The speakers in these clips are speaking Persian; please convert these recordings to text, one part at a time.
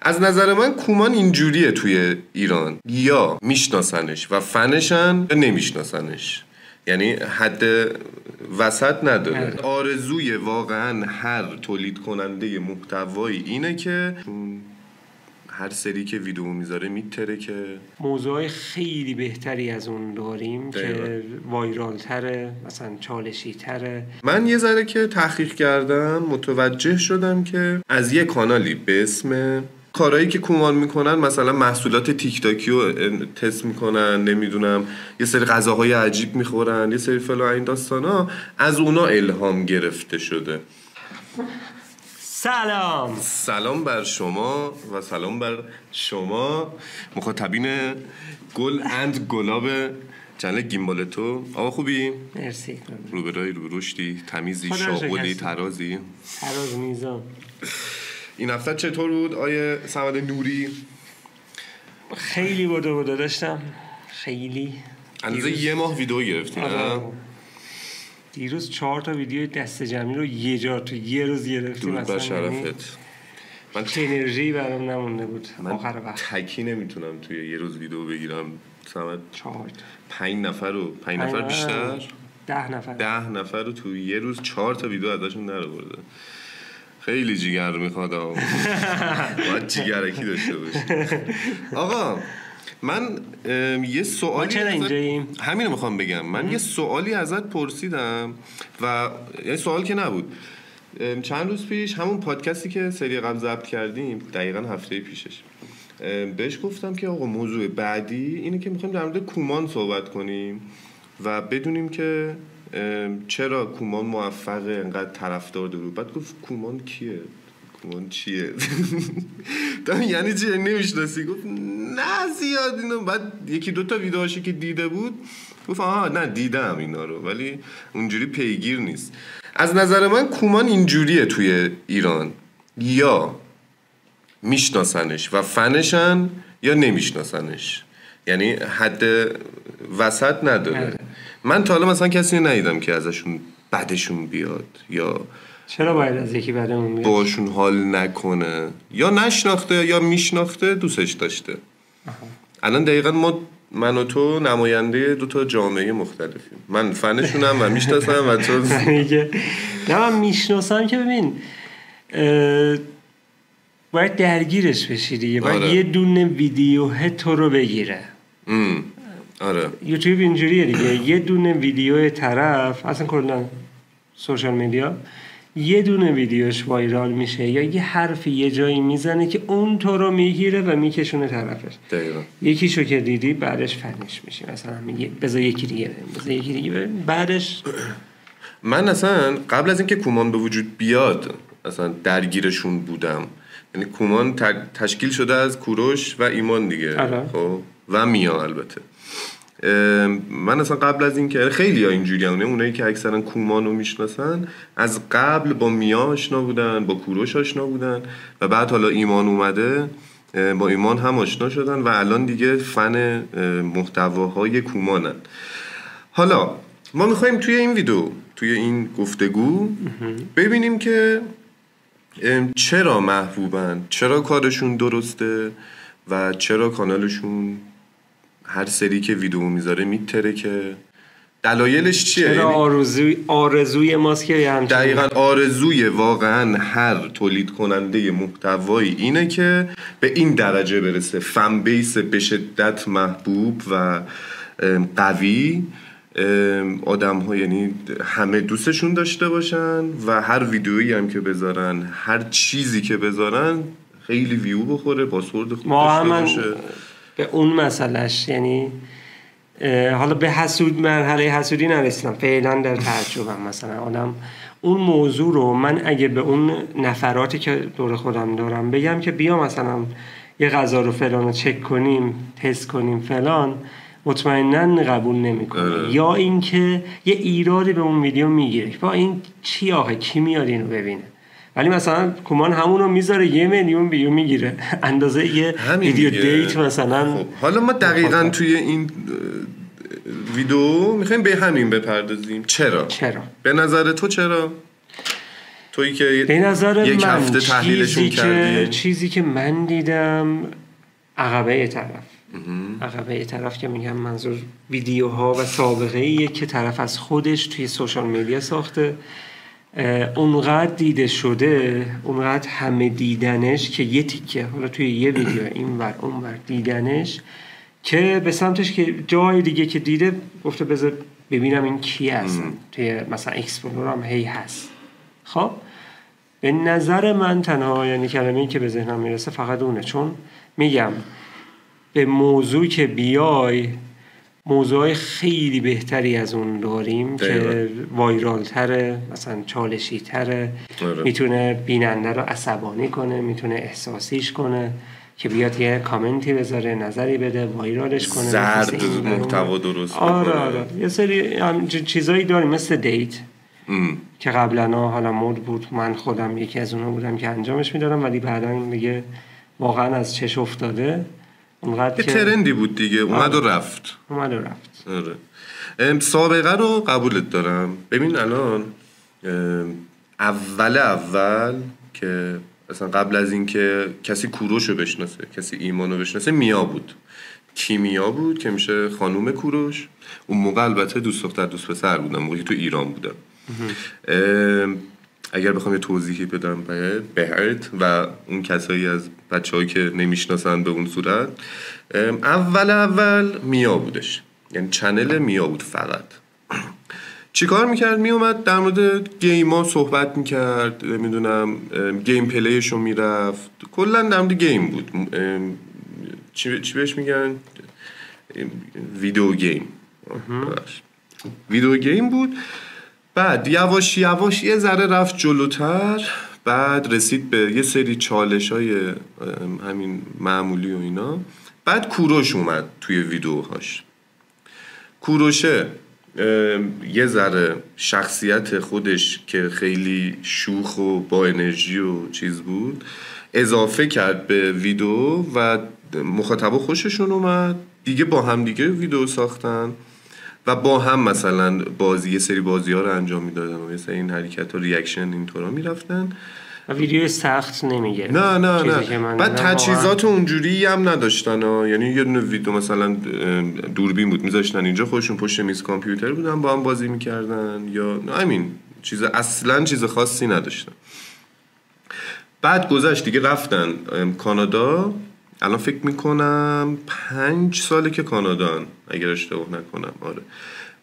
از نظر من کومان اینجوریه توی ایران، یا میشناسنش و فنشن یا نمیشناسنش، یعنی حد وسط نداره. آرزوی واقعا هر تولید کننده محتوایی اینه که هر سری که ویدیو میذاره میتره که موضوعای خیلی بهتری از اون داریم که وایرال تره، مثلا چالشی تره. من یه ذره که تحقیق کردم متوجه شدم که از یه کانالی به اسم کارهایی که کومان میکنن، مثلا محصولات تیک تاکی رو تست میکنن، نمیدونم یه سری غذاهای عجیب میخورن، یه سری فلان این داستانا، از اونا الهام گرفته شده. سلام بر شما و سلام بر شما مخاطبین گل اند گلاب چنل گیمبال تو. آقا خوبی؟ مرسی. روبرای روشتی، تمیزی، شاغلی، ترازی؟ تراز میزان. این هفته چطور بود آیه صمد نوری؟ خیلی بوده داشتم، خیلی اندازه یه ماه ویدیو گرفتی نه؟ دیروز 4 تا ویدیو دست جمعی رو یه جا تو یه روز گرفتیم. درود بر شرفت. من انرژی برام نمونده بود آخر وقت. تکی نمیتونم توی یه روز ویدیو بگیرم. صمد 4 5 نفر بیشتر 10 نفر رو توی یه روز 4 تا ویدیو ازشون درآورده. خیلی جیگر میخواد باید جیگرکی داشته باشی. آقا من یه سوالی همینو میخوام بگم. من یه سوالی ازت پرسیدم و یعنی سوال که نبود، چند روز پیش همون پادکستی که سری قبل ضبط کردیم، دقیقاً هفته پیشش، بهش گفتم که آقا موضوع بعدی اینه که میخوایم در مورد کومان صحبت کنیم و بدونیم که چرا کومان موفقه، انقدر طرفدار داره. بعد گفت کومان کیه؟ کومان چیه؟ یعنی چی؟ نمیشناسی؟ گفت نه زیاد اینو. بعد یکی دوتا ویدیوهاشو که دیده بود گفت آها نه دیدم اینا رو، ولی اونجوری پیگیر نیست. از نظر من کومان اینجوریه توی ایران، یا میشناسنش و فنشن یا نمیشناسنش، یعنی حد وسط نداره. من تا حالا مثلا کسی ندیدم که ازشون بدشون بیاد یا چرا باید از یکی بدمون بیاد باشون حال نکنه، یا نشناخته یا میشناخته دوستش داشته. الان دقیقا من و تو نماینده 2 جامعه مختلفیم. من فنشونم و میشناسم و تو نه من میشناسم که ببین باید درگیرش بشی دیگه. باید یه دونه ویدیو تو رو بگیره. آره یوتیوب اینجوریه دیگه. یه دونه ویدیو طرف، اصلا کلا سوشال میدیا، یه دونه ویدیوش وایرال میشه یا یه حرفی یه جایی میزنه که اون تو رو میگیره و میکشونه طرفش. دقیقاً. یکیشو که دیدی بعدش فنش میشه، مثلا میگه بذار یکی دیگه بعدش. من اصلا قبل از اینکه کومان به وجود بیاد اصلا درگیرشون بودم. یعنی کومان تشکیل شده از کوروش و ایمان دیگه. خب و میا. البته من اصلا قبل از این که خیلی ها اینجوری هم، اونایی که اکثرا کومان رو میشناسن از قبل با میا آشنا بودن، با کوروش آشنا بودن و بعد حالا ایمان اومده با ایمان هم آشنا شدن و الان دیگه فن محتواهای کومانن. حالا ما میخواییم توی این ویدیو، توی این گفتگو ببینیم که چرا محبوبن، چرا کارشون درسته و چرا کانالشون هر سری که ویدیو میذاره میتره، که دلایلش چیه؟ چرا آرزوی ماست که دقیقاً آرزوی واقعاً هر تولید کننده محتوایی اینه که به این درجه برسه، فن بیس به شدت محبوب و قوی، آدم ها یعنی همه دوستشون داشته باشن و هر ویدیویی هم که بذارن، هر چیزی که بذارن خیلی ویو بخوره، پاسورد خوب داشته باشه. به اون مسئلهش یعنی حالا به مرحله حسودی نرسیدم فعلا در تجربه. مثلا آدم اون موضوع رو من اگه به اون نفراتی که دور خودم دارم بگم که بیا مثلا یه غذا رو فلان رو چک کنیم، تست کنیم فلان، مطمئناً قبول نمیکنه. یا اینکه یه ایرادی به اون ویدیو میگیره، با این چی آخه کی میاد اینو ببینه. ولی مثلا کومان همونو میذاره 1 میلیون ویو میگیره، اندازه یه ویدیو دیت مثلا. خب حالا ما دقیقاً توی این ویدیو میخوایم به همین بپردازیم. چرا؟ به نظر تو چرا؟ تویی که به نظر یک من هفته تحلیلشون کردی، چیزی که من دیدم عقبه طرف که میگم منظور ویدیوها و سابقه ایه که طرف از خودش توی سوشال میدیا ساخته، اونقدر دیده شده، اونقدر همه دیدنش که یه تیکه حالا توی یه ویدیو اینور اونور دیدنش که به سمتش که جای دیگه که دیده گفته بذار ببینم این کی هست. توی مثلا اکسپلور هم هی هست. خب به نظر من تنها یعنی کلمه‌ای که به ذهنم میرسه فقط اونه، چون میگم به موضوع که بیای موضوع خیلی بهتری از اون داریم که وایرال تره، مثلا چالشی تره، میتونه بیننده رو عصبانی کنه، میتونه احساسیش کنه که بیاد یه کامنتی بذاره، نظری بده، وایرالش کنه، زرد محتوا درست کنه. آره یه سری چیزایی داریم مثل دیت که قبلا حالا مود بود، من خودم یکی از اونها بودم که انجامش میدادم، ولی بعدا دیگه واقعا از چش افتاده. یه ترندی بود دیگه، اومد و رفت. آره. سابقه رو قبولت دارم. ببین الان اول که اصلا قبل از این که کسی کوروش رو بشناسه، کسی ایمان رو بشناسه، میا بود. کی میا بود که میشه خانوم کوروش. اون موقع البته دوست دختر دوست پسر بودم، موقعی تو ایران بودم. اگر بخوام یه توضیحی بدم بهت و اون کسایی از بچه‌هایی که نمیشناسن به اون صورت، اول میا بودش، یعنی چنل میا بود فقط. چی کار میکرد؟ میومد در مورد گیما صحبت میکرد، نمیدونم گیم پلیشو میرفت، کلا در مورد گیم بود. چی بهش میگن؟ ویدیو گیم بود. بعد یواش یواش یه ذره رفت جلوتر، بعد رسید به یه سری چالش‌های همین معمولی و اینا. بعد کوروش اومد توی ویدیوهاش. کوروشه یه ذره شخصیت خودش که خیلی شوخ و با انرژی و چیز بود اضافه کرد به ویدیو و مخاطبا خوششون اومد دیگه، با هم دیگه ویدیو ساختن و با هم مثلا یه سری بازی ها رو انجام میدادن و مثلا این حرکت ها ریاکشن اینطورا میرفتن و ویدیو سخت نمیگه. نه بعد تجهیزات اونجوری هم نداشتن یعنی یه دونه ویدیو مثلا دوربین بود میذاشتن اینجا، خودشون پشت میز کامپیوتر بودن با هم بازی میکردن، یا همین چیز، اصلا چیز خاصی نداشتن. بعد گذشت دیگه، رفتن کانادا. الان فکر میکنم 5 ساله که کانادان، اگر اشتباه نکنم. آره.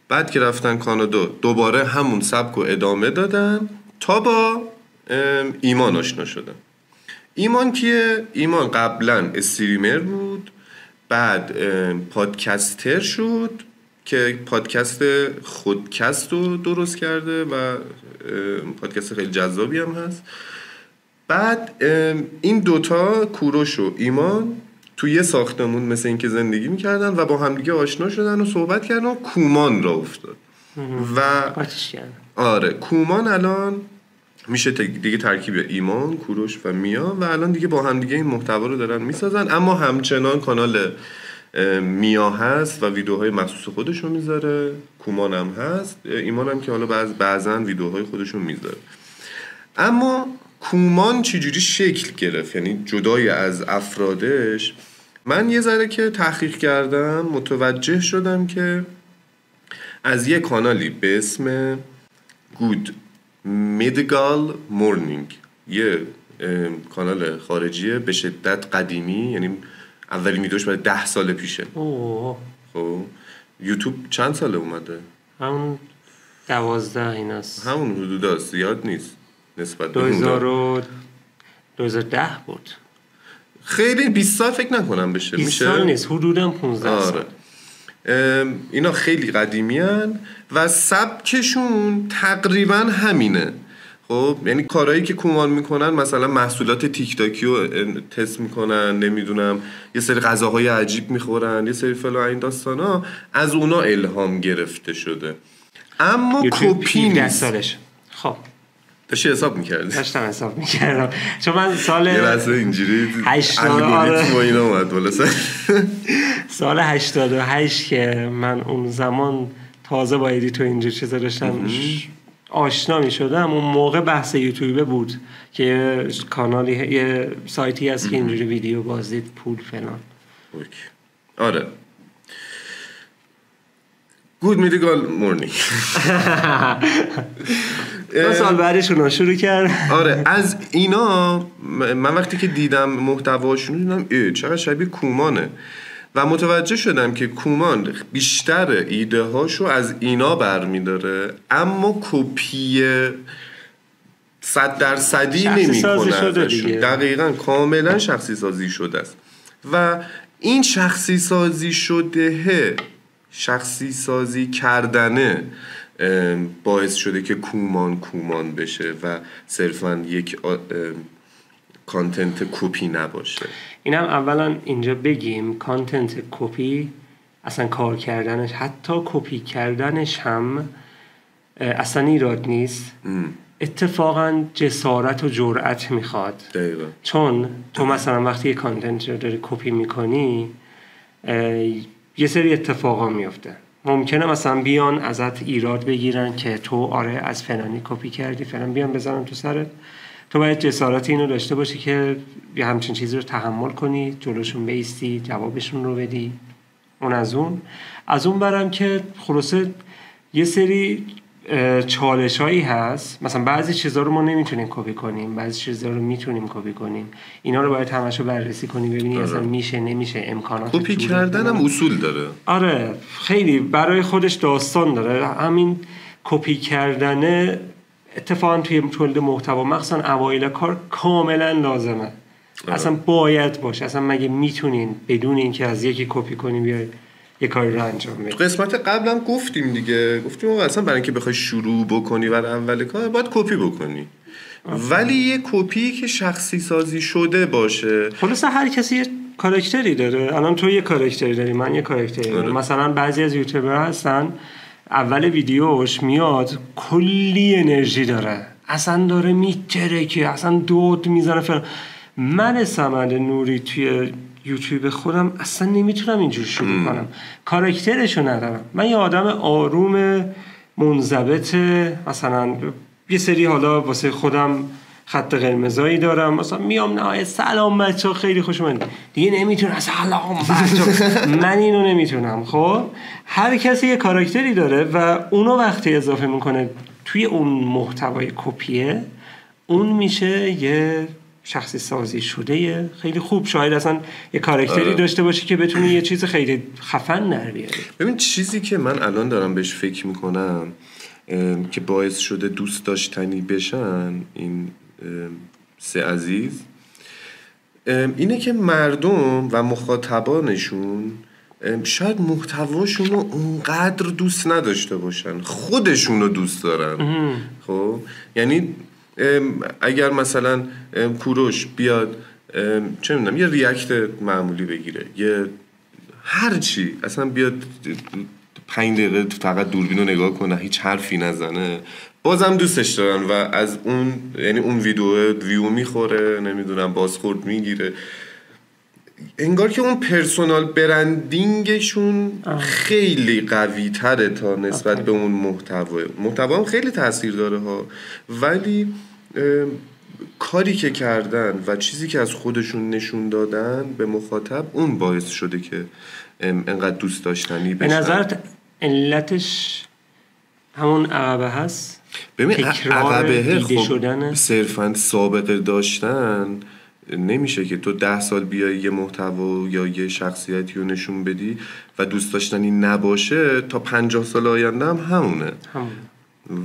بعد که رفتن کانادا دوباره همون سبک رو ادامه دادن تا با ایمان آشنا شدن. ایمان کیه؟ ایمان قبلا استریمر بود، بعد پادکستر شد که پادکست خودکست رو درست کرده و پادکست خیلی جذابی هم هست. بعد این دوتا کوروش و ایمان توی یه ساختمون مثل این که زندگی میکردن و با همدیگه آشنا شدن و صحبت کردن و کومان را افتاد و آره کومان الان میشه دیگه ترکیب ایمان، کوروش و میا و الان دیگه با همدیگه این محتوا رو دارن میسازن، اما همچنان کانال میا هست و ویدیوهای مخصوص خودش رو میذاره، کومان هم هست، ایمان هم که حالا بعضن ویدیوهای خودش رو میذاره. اما کومان چجوری شکل گرفت، یعنی جدای از افرادش، من یه ذره که تحقیق کردم متوجه شدم که از یه کانالی به اسم Good Medical Morning، یه کانال خارجیه به شدت قدیمی، یعنی اولین ویدیوش برای 10 سال پیشه. خب یوتیوب چند ساله اومده؟ همون 12 ایناست، همون حدود هست، زیاد نیست نسبت به 2010 بود. خیلی 20 سال فکر نکنم بشه. 20 سال نیست، حدوداً 15 سال. اینا خیلی قدیمی هن و سبکشون تقریبا همینه. خب یعنی کارهایی که کومان میکنن، مثلا محصولات تیک تاکی رو تست میکنن، نمیدونم یه سری غذاهای عجیب میخورن، یه سری فلان این داستانا، از اونا الهام گرفته شده، اما کپی نیست. خب داشتی حساب میکردی؟ داشتم حساب میکردم چون من سال یه لحظه اینجوری الگوریتم و اینا اومد بالا سال 88 که من اون زمان تازه با ادیتور اینجور چیزا داشتم آشنا می شدم اون موقع بحث یوتیوب بود که یه کانالی، یه سایتی هست که اینجوری ویدیو بازدید پول فلان. آره. گود میدیگال مورنینگ. 2 سال بعدشون شروع کرد. آره از اینا من وقتی که دیدم محتواشون دیدم چقدر شبیه کومانه و متوجه شدم که کومان بیشتر ایده هاشو از اینا برمیداره اما کپی 100% نمیکنه ازشون. دقیقاً کاملا شخصی سازی شده است و این شخصی سازی شده، شخصی سازی کردنه باعث شده که کومان بشه و صرفاً یک کانتنت کپی نباشه. اینم اولا اینجا بگیم کانتنت کپی اصلا کار کردنش، حتی کپی کردنش هم اصلا ایراد نیست. اتفاقا جسارت و جرأت میخواد. دقیقا. چون تو مثلا وقتی یه کانتنت رو داری کپی میکنی یه سری اتفاقا میفته. ممکنه مثلا بیان ازت ایراد بگیرن که تو آره از فلانی کپی کردی فلان، بیان بزنن تو سرت. تو باید جسارت اینو داشته باشی که یه همچین چیزی رو تحمل کنی، جلوشون بیستی، جوابشون رو بدی. اون از اون برم که خلاصه یه سری چالش هایی هست. مثلا بعضی چیزا رو ما نمیتونیم کپی کنیم، بعضی چیزا رو میتونیم کپی کنیم. اینا رو باید همشو بررسی کنی ببینی اصلا میشه نمیشه، امکانات کپی کردن هم اصول داره. آره خیلی برای خودش داستان داره. همین کپی کردن اتفاقا توی تولید محتوا مخصوصا اوایل کار کاملا لازمه. اصلا باید باشه. اصلا مگه میتونین بدون اینکه از یکی کپی کنیم بیای یه کاری رو انجام بدی؟ قسمت قبلم گفتیم دیگه، گفتیم اصلا برای اینکه بخوای شروع بکنی برای اول کار باید کپی بکنی. ولی یه کپی که شخصی سازی شده باشه. خلاص هر کسی یه کاراکتری داره. الان تو یه کاراکتری داری، من یه کاراکتری دارم. مثلا بعضی از یوتیوبرها هستن اول ویدیوش میاد کلی انرژی داره، اصلا داره میتره که اصلا دود میزنه فلان. من صمد نوری توی یوتیوب خودم اصلا نمیتونم اینجور شروع کنم، کاراکترشو ندارم. من یه آدم آروم منضبط، مثلا یه سری حالا واسه خودم خط قرمزایی دارم، مثلا میام نه سلام بچه‌ها خیلی خوش اومدید دیگه، نمیتونم سلام بچه‌ها من اینو نمیتونم. خب هر کسی یه کاراکتری داره و اونو وقتی اضافه میکنه توی اون محتوای کپیه، اون میشه یه شخصی سازی شده خیلی خوب. شاید اصلا یه کاراکتری داشته باشه که بتونه یه چیز خیلی خفن در بیاره. ببین چیزی که من الان دارم بهش فکر میکنم که باعث شده دوست داشتنی بشن این سه عزیز، اینه که مردم و مخاطبانشون شاید محتواشون رو اونقدر دوست نداشته باشن، خودشون رو دوست دارن. خب یعنی اگر مثلا کوروش بیاد چه میدونم یه ریاکت معمولی بگیره، یه هرچی اصلا بیاد 5 دقیقه فقط دوربین رو نگاه کنه هیچ حرفی نزنه، بازم دوستش دارن و از اون یعنی اون ویو میخوره، نمیدونم بازخورد میگیره. انگار که اون پرسونال برندینگشون خیلی قوی تره تا نسبت به اون محتوا هم خیلی تاثیر داره ها، ولی کاری که کردن و چیزی که از خودشون نشون دادن به مخاطب اون باعث شده که انقدر دوست داشتنی بشن. به نظرت علتش همون عقبه هست؟ ببین عقبه خب صرفاً سابقه داشتن نمیشه که تو 10 سال بیای یه محتوا یا یه شخصیتی رو نشون بدی و دوست داشتنی نباشه تا 50 سال آینده هم همونه.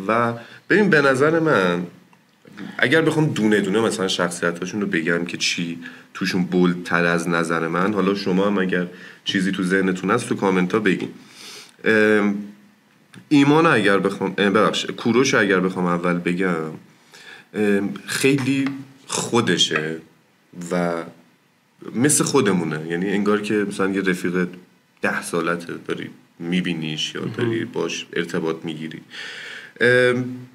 و ببین به نظر من اگر بخوام دونه دونه مثلا شخصیتاشون رو بگم که چی توشون بولدتر از نظر من، حالا شما هم اگر چیزی تو ذهنتون هست تو کامنت ها بگین. ایمان اگر بخوام کوروش اگر بخوام اول بگم، خیلی خودشه و مثل خودمونه، یعنی انگار که مثلا یه رفیق 10 سالته داری میبینیش یا داری باش ارتباط میگیری.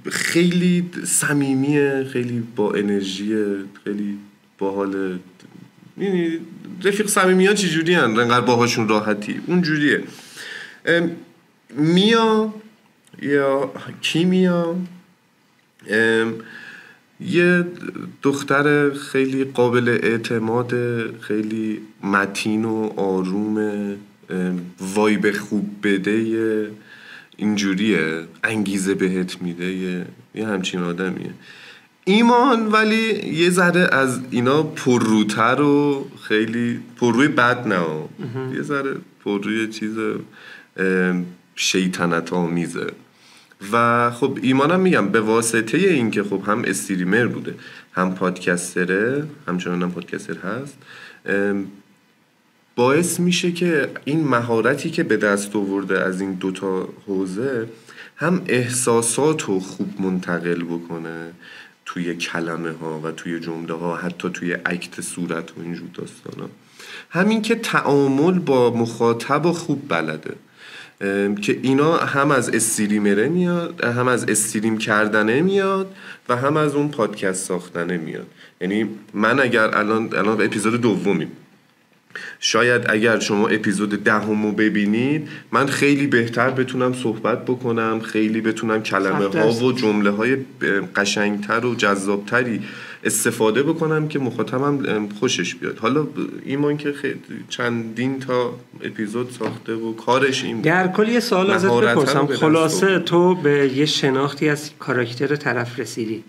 خیلی صمیمیه، خیلی با انرژیه، خیلی باحال. یعنی رفیق صمیمی‌ها چه جوری ان؟ انقدر باهاشون راحتی اونجوریه. میا یا کیمیا یه دختر خیلی قابل اعتماد، خیلی متین و آروم، وایب خوب بده، اینجوریه، انگیزه بهت میده، یه همچین آدمیه. ایمان ولی یه ذره از اینا پرروتر و خیلی پرروی بد نه، یه ذره پرروی چیز شیطنت آمیزه. و خب ایمانم میگم به واسطه این که خب هم استریمر بوده هم پادکستره، همچنان هم پادکستر هست، باعث میشه که این مهارتی که به دست آورده از این دوتا حوزه هم احساسات رو خوب منتقل بکنه توی کلمه ها و توی جمله ها، حتی توی اکت صورت و اینجور داستان ها. همین که تعامل با مخاطب خوب بلده، که اینا هم از استریمره میاد، هم از استریم کردنه میاد و هم از اون پادکست ساختنه میاد. یعنی من اگر الان اپیزود دومیم، شاید اگر شما اپیزود 10 رو ببینید من خیلی بهتر بتونم صحبت بکنم، خیلی بتونم کلمه ها و جمله های قشنگتر و جذابتری استفاده بکنم که مخاطبم خوشش بیاد. حالا ایمان که چندین تا اپیزود ساخته و کارش این در کل یه سوال ازت بپرسم، خلاصه تو به یه شناختی از کاراکتر طرف رسیدی،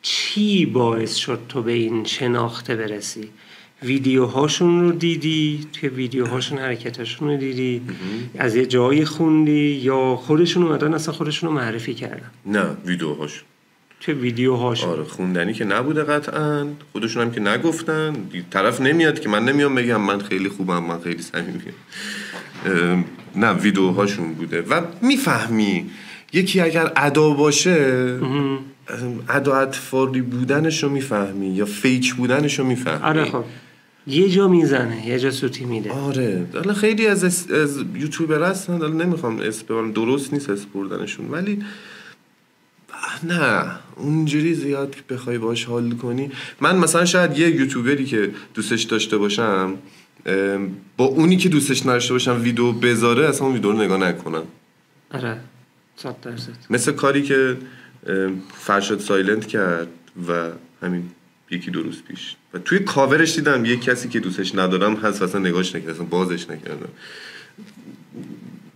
چی باعث شد تو به این شناخته برسی؟ ویدیوهاشون رو دیدی، توی ویدیوهاشون حرکتاشون رو دیدی، از یه جایی خوندی یا خودشون اومدن اصلا خودشون رو معرفی کردن؟ نه، ویدیوهاش. توی ویدیوهاشون؟ آره، خوندنی که نبوده قطعاً، خودشون هم که نگفتن. طرف نمیاد که من نمیام بگم من خیلی خوبم، من خیلی صمیمیم. نه، ویدیوهاشون بوده و میفهمی یکی اگر ادا باشه ادا اطفالی بودنش رو میفهمی یا فیک بودنش رو میفهمی. آره خب یه جا میزنه، یه جا سوتی میده. آره، حالا خیلی از یوتیوبر هستن، حالا نمیخوام اسم ببرم، درست نیست اسم بردنشون، ولی نه اونجوری زیاد بخوای باش حال کنی. من مثلا شاید یه یوتیوبری که دوستش داشته باشم با اونی که دوستش نداشته باشم ویدیو بذاره اصلا اون ویدیو رو نگاه نکنم. آره 100%. مثل کاری که فرشاد سایلنت کرد و همین یکی دو روز پیش و توی کاورش دیدم یه کسی که دوستش ندارم هست اصلا نگاهش نکردم، اصلا بازش نکردم.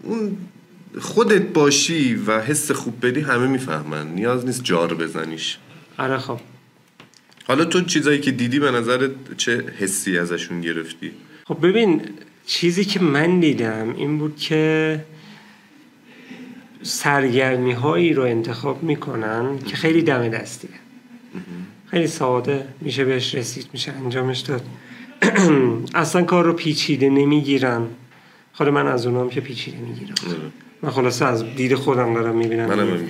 اون خودت باشی و حس خوب بدی همه میفهمن، نیاز نیست جار بزنیش. آره خب حالا تو چیزایی که دیدی به نظرت چه حسی ازشون گرفتی؟ خب ببین، چیزی که من دیدم این بود که سرگرمی هایی رو انتخاب میکنن که خیلی دم دستیه، خیلی ساده میشه بهش رسید، میشه انجامش داد. اصلا کار رو پیچیده نمیگیرن. خود من از اونام که پیچیده میگیرم. من خلاصه از دید خودم دارم میبینم. منم همینجوری.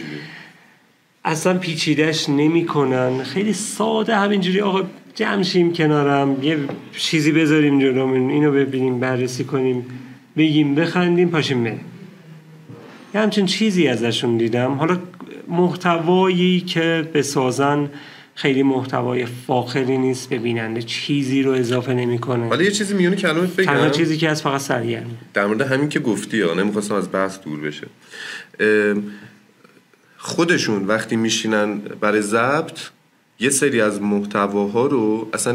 اصلا پیچیدهش نمی کنن، خیلی ساده همینجوری آقا جمع شیم کنارم، یه چیزی بذاریم جلومون، اینو ببینیم، بررسی کنیم، بگیم، بخندیم، پاشیم بریم. یه همچین چیزی ازشون دیدم. حالا محتوایی که بسازن خیلی محتوای فاخری نیست، ببیننده چیزی رو اضافه نمیکنه. ولی یه چیزی میونه کلمت بگم، تنها چیزی که از فقط سرگرمی. در مورد همین که گفتی نمیخواستم از بحث دور بشه. خودشون وقتی میشینن برای ضبط یه سری از محتواها رو اصلا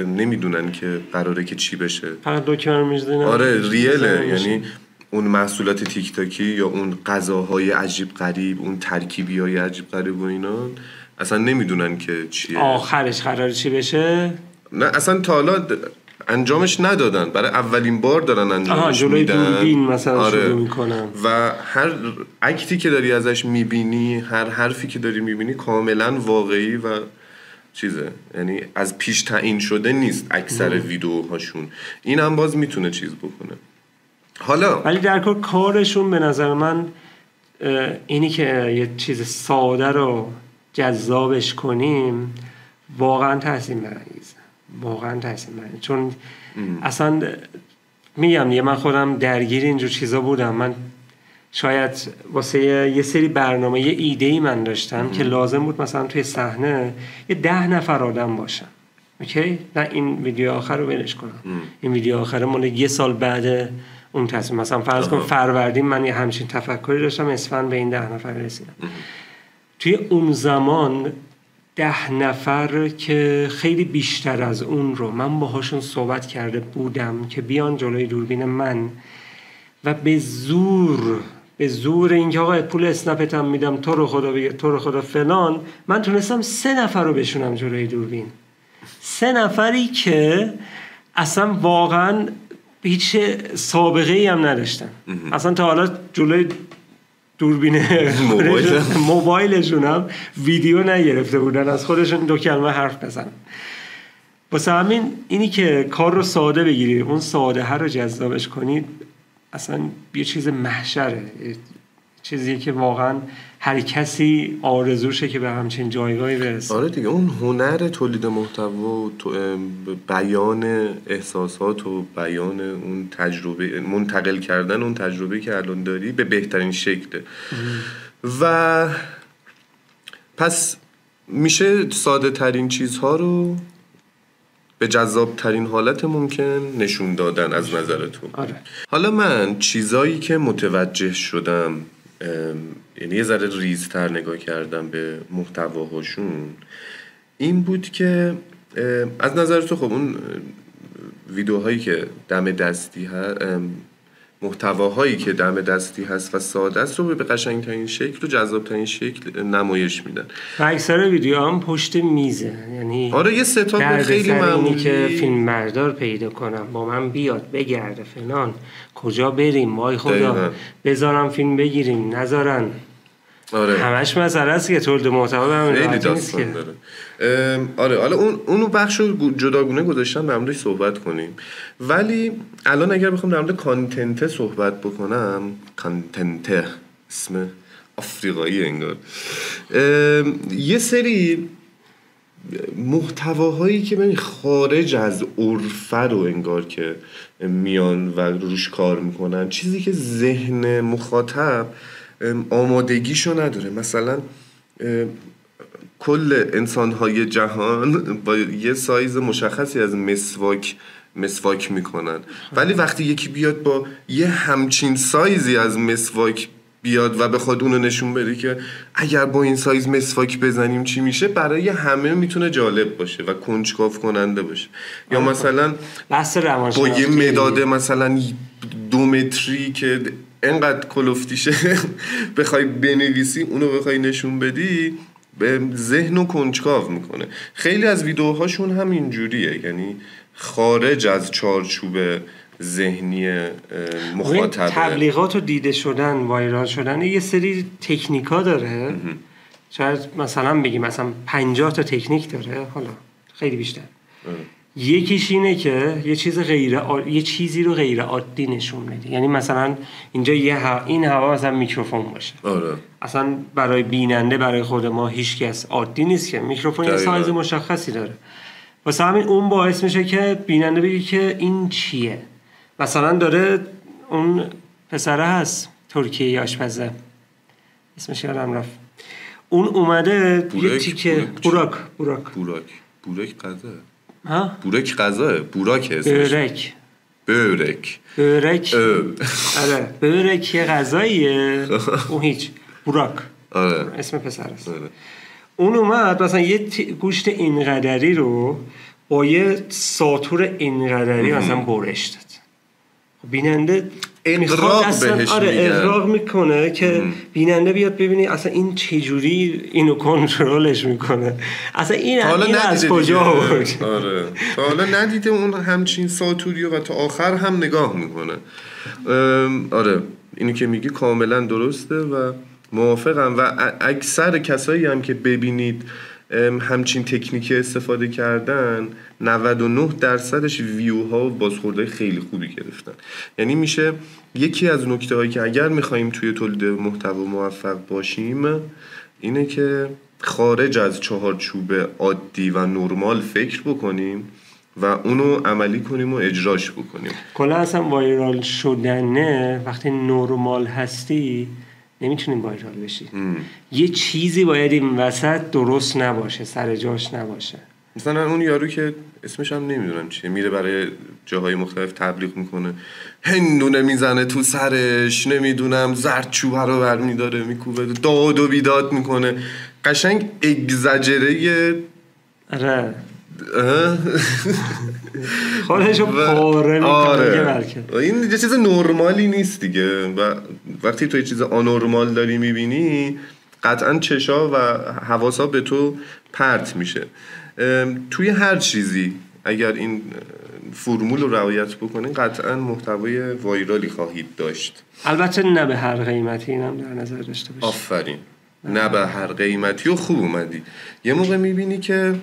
نمیدونن که قراره که چی بشه، فقط دکمه میزنن. آره ریله، یعنی اون محصولات تیک تاکی یا اون غذاهای عجیب غریب، اون ترکیبی‌های عجیب غریب و اینا اصلا نمیدونن که چیه، آخرش قراره چی بشه. نه اصلا تا حالا انجامش ندادن، برای اولین بار دارن انجامش میدن. دوربین مثلا شروع میکنن و هر اکتی که داری ازش میبینی، هر حرفی که داری میبینی کاملا واقعی و چیزه، یعنی از پیش تعیین شده نیست اکثر ویدیوهاشون. این هم باز میتونه چیز بکنه. حالا ولی در کل کارشون به نظر من اینی که یه چیز ساده رو جذابش کنیم واقعا تحسین برانگیزه، واقعا تحسین برانگیزه. چون اصلا میگم من خودم درگیر اینجور چیزا بودم. من شاید واسه یه سری برنامه یه ایده‌ای من داشتم که لازم بود مثلا توی صحنه یه 10 نفر آدم باشن. اوکی؟ نه این ویدیو آخر رو ولش کنم. این ویدیو آخر مال یه سال بعد اون تصمیم. مثلا فرض کن فروردین من یه همچین تفکری داشتم، اسفند به این 10 نفر رسیدم. توی اون زمان 10 نفر که خیلی بیشتر از اون رو من باهاشون صحبت کرده بودم که بیان جلوی دوربین من و به زور اینکه آقا پول اسنپت هم میدم، تو رو خدا بگیر، تو رو خدا فلان، من تونستم 3 نفر رو بشونم جلوی دوربین. 3 نفری که اصلا واقعا هیچ سابقه ای هم نداشتن، اصلا تا حالا جلوی دوربین موبایلشون هم ویدیو نگرفته بودن، از خودشون 2 کلمه حرف بزنن. واسه همین اینی که کار رو ساده بگیری، اون ساده ها رو جذابش کنید، اصلا یه چیز محشره، چیزیه که واقعا هر کسی آرزوشه که به همچین جایگاهی برسه. آره دیگه، اون هنر تولید محتوا و بیان احساسات و بیان اون تجربه، منتقل کردن اون تجربه که الان داری به بهترین شکله. و پس میشه ساده ترین چیزها رو به جذاب ترین حالت ممکن نشون دادن از نظرتون. آره. حالا من چیزایی که متوجه شدم، یعنی یه ذره ریزتر نگاه کردم به محتواهاشون، این بود که از نظر تو خب اون ویدیوهایی که دم دستی هست، محتواهایی که دم دستی هست و ساده است رو به قشنگترین شکل و جذابترین شکل نمایش میدن. و اکثر ویدیو هم پشت میزه، یعنی آره یه ستاپ خیلی معمولی که فیلم بردار پیدا کنم با من بیاد بگرده فلان، کجا بریم، وای خدا بذارم فیلم بگیریم نذارن. آره. همش مسئله است که تولید محتوا به همین راحتی نیست که. آره حالا اونو بخشو جداگونه گذاشتم در موردش صحبت کنیم، ولی الان اگر بخوام در مورد کانتنت صحبت بکنم، کانتنت اسم آفریقایی انگار، یه سری محتواهایی که من خارج از عرف رو انگار که میان و روش کار میکنن، چیزی که ذهن مخاطب آمادگیشو نداره. مثلا کل انسان‌های جهان با یه سایز مشخصی از مسواک میکنن، ولی وقتی یکی بیاد با یه همچین سایزی از مسواک بیاد و بخواد اونو نشون بده که اگر با این سایز مسواک بزنیم چی میشه، برای همه میتونه جالب باشه و کنجکاو کننده باشه. یا مثلا با یه مداد مثلا 2 متری که انقدر کلفتیشه بخوای بنویسی، اونو بخوای نشون بدی، به ذهنو کنجکاو میکنه. خیلی از ویدیوهاشون هم اینجوریه، یعنی خارج از چارچوب ذهنی مخاطبه. تبلیغات و دیده شدن، وایرال شدن یه سری تکنیکا داره. شاید مثلا بگیم مثلا 50 تا تکنیک داره، حالا خیلی بیشتر. یکیش اینه که یه چیزی رو غیر عادی نشون بده. یعنی مثلا اینجا این هوا مثلا میکروفون باشه. آره. اصلا برای بیننده، برای خود ما هیچ کس عادی نیست که میکروفون یه سایز مشخصی داره. واسه همین اون باعث میشه که بیننده بگه که این چیه. مثلا داره اون پسره هست ترکیه‌ای آشپزه، اسمش یادم رفت، اون اومده یه تیکه بوراک غذا. ها؟ بورک غذاه، بوراک اسمش. بورک. آره، بورک یه غذاییه. اون هیچ بوراک. آره. اسم پسر است. آره. اون اومد مثلا یه گوشت اینقدری رو با یه ساتور اینقدری مثلا برش داد. بیننده اغراق بهش اغراق میکنه که بیننده بیاد ببینی اصلا این چجوری اینو کنترلش میکنه، اصلا این از کجا آورد. آره تا حالا ندیده اون همچین ساتوریو و تا آخر هم نگاه میکنه. آره اینی که میگی کاملا درسته و موافقم. و اکثر کسایی هم که ببینید همچین تکنیکی استفاده کردن، 99% ویوها و بازخوردهای خیلی خوبی گرفتن. یعنی میشه یکی از نکته‌هایی که اگر میخواییم توی تولید محتوا موفق باشیم اینه که خارج از چهارچوب عادی و نرمال فکر بکنیم و اونو عملی کنیم و اجراش بکنیم. کلا اصلا وایرال شدنه وقتی نرمال هستی نمیتونیم وایرال بشی. یه چیزی باید این وسط درست نباشه، سر جاش نباشه. مثلا اون یارو که اسمش هم نمیدونم چیه، میره برای جاهای مختلف تبلیغ میکنه، هندونه میزنه تو سرش، نمیدونم زردچوبه رو برمیداره میکوبه، داد و بیداد میکنه، قشنگ اگزاجره آره خودشو پاره میکنه. آره. این یه چیز نرمالی نیست دیگه و وقتی تو یه چیز آنورمال داری میبینی قطعا چشا و حواسا به تو پرت میشه. توی هر چیزی اگر این فرمول رو رعایت بکنین قطعا محتوای وایرالی خواهید داشت. البته نه به هر قیمتی، اینم در نظر داشته باشید. آفرین. نه به هر قیمتی و خوب اومدی. یه موقع میبینی که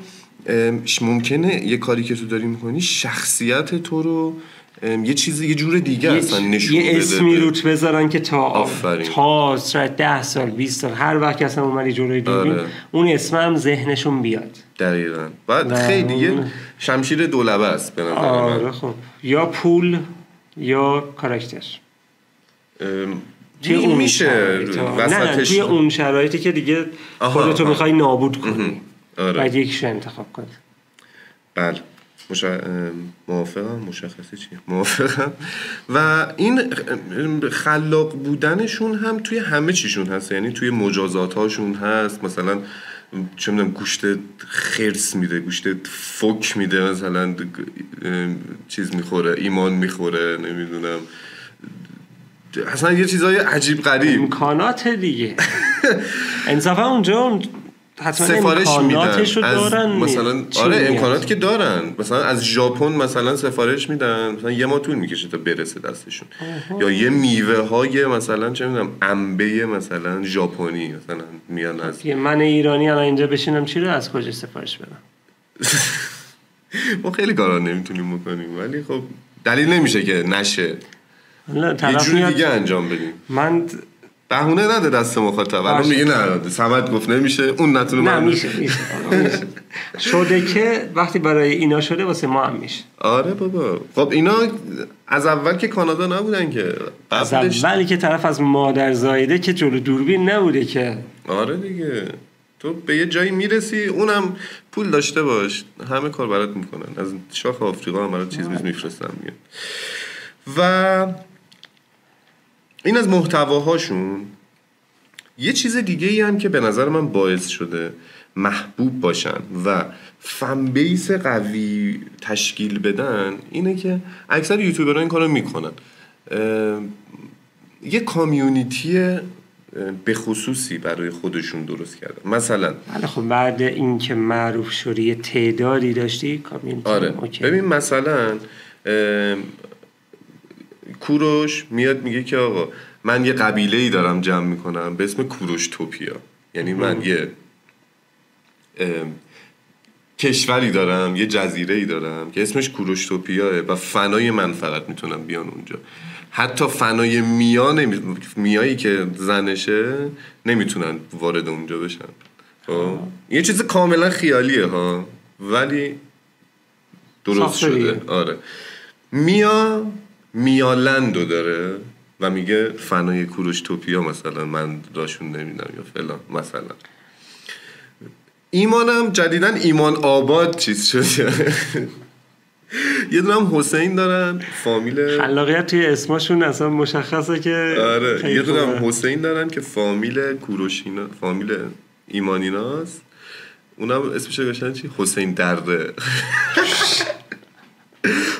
ممکنه یه کاری که تو داری میکنی شخصیت تو رو یه چیزی یه جور دیگه اصلا نشون بده، یه اسمی روت بذارن که تا شاید 10 سال 20 سال هر وقت اصلا اومدی جلوی دوربین اون اسم هم ذهنشون بیاد. دقیقاً. بعد خیلی یه شمشیر دولبه است به نظر من. خب یا پول یا کاراکتر. میشه وسطش توی اون شرایطی که دیگه خودتو میخوای نابود کنی باید یکیشو انتخاب کنی. بله موافقم. مشخصه چیه؟ موافقم. و این خلاق بودنشون هم توی همه چیشون هست، یعنی توی مجازات هاشون هست. مثلا چه میدونم گوشت خرس میده، گوشت فوک میده، مثلا چیز میخوره، ایمان میخوره، نمیدونم اصلا یه چیزای عجیب غریب. امکانات دیگه انصافا اونجا حتما سفارش امکاناتشو دارن مثلا. آره امکاناتی که دارن، مثلا از ژاپن مثلا سفارش میدن، مثلا یه ماه طول میکشه تا برسه دستشون. یا یه میوه های مثلا چه میدونم انبه مثلا ژاپنی مثلا میان از من ایرانی الان اینجا بشینم چی رو از کجا سفارش بدم؟ ما خیلی کارا نمیتونیم بکنیم ولی خب دلیل نمیشه که نشه. یه جوری دیگه انجام بدیم. من بهونه نده دست مخاطب. الان میگه نه صمد گفت نمیشه، اون نتونه. نه میشه شده که وقتی برای اینا شده واسه ما هم میشه. آره بابا. خب اینا از اول که کانادا نبودن که، از اولی که طرف از مادر زایده که جلو دوربین نبوده که. آره دیگه تو به یه جایی میرسی، اونم پول داشته باش، همه کار برات میکنن. از شاخ آفریقا هم برات چیز میفرستن میگن. و این از محتواهاشون. یه چیز دیگه ای هم که به نظر من باعث شده محبوب باشن و فن بیس قوی تشکیل بدن اینه که اکثر یوتیوبرها این کارو میکنن. یه کامیونیتی به خصوصی برای خودشون درست کردن. مثلا خب بعد این که معروف شدی یه تعدادی داشتی کامیونیتی. آره ببین مثلا کوروش میاد میگه که آقا من یه قبیله‌ای دارم جمع میکنم به اسم کوروش توپیا، یعنی من یه کشوری دارم، یه جزیره‌ای دارم که اسمش کوروش توپیاه و فنای من فقط میتونم بیان اونجا. حتی فنای میایی که زنشه نمیتونن وارد اونجا بشن. یه چیز کاملا خیالیه ها ولی درست شده. آره میالندو داره و میگه فنای کوروش توپیا مثلا من راشون نمیدم یا فلان. مثلا ایمانم جدیدن ایمان آباد چیز شده. یه دونم حسین دارن، فامیل خلاقیت توی اسمشون اصلا مشخصه که آره یه دونم حسین دارن که فامیل کوروشینا، فامیل ایمانیناست. اونم اسمش گذاشتن چی؟ حسین دره.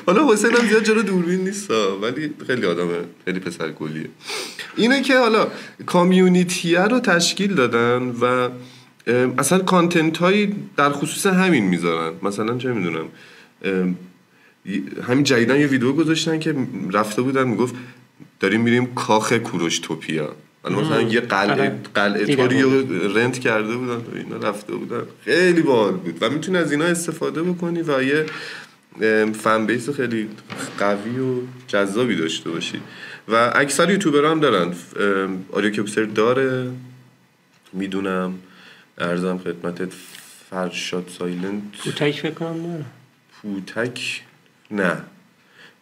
حالا حسین هم زیاد جلو دوربین نیست ولی خیلی آدمه، خیلی پسر گلیه. اینه که حالا کامیونیتیه رو تشکیل دادن و اصلا کانتنت هایی در خصوص همین میذارن. مثلا چه میدونم همین جدیدن یه ویدیو گذاشتن که رفته بودن میگفت داریم میریم کاخ کوروش توپیا. مثلا یه قلعه طوری رنت کرده بودن و اینا رفته بودن. خیلی باحال بود و میتونی از اینا استفاده بکنی و یه فن بیس خیلی قوی و جذابی داشته باشی. و اکثر یوتیوبرها هم دارن. آریو کپسر داره میدونم، ارزم خدمتت فرشاد سایلنت. پوتک فکر کنم داره.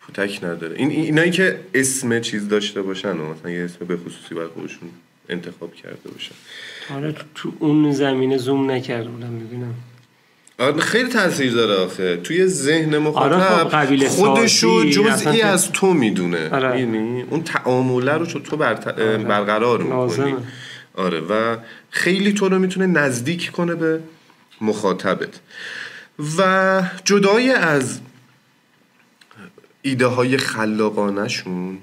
پوتک نداره. اینایی که اسم چیز داشته باشن و مثلا یه اسم به خصوصی برای خودشون انتخاب کرده باشن. آره تو اون زمینه زوم نکرده بودم میبینم. آره خیلی تاثیر داره آخه توی ذهن مخاطب. خودشو جزئی از تو میدونه. یعنی اون تعامله رو تو برقرار میکنی. آره و خیلی تو رو میتونه نزدیک کنه به مخاطبت. و جدای از ایده های خلاقانه شون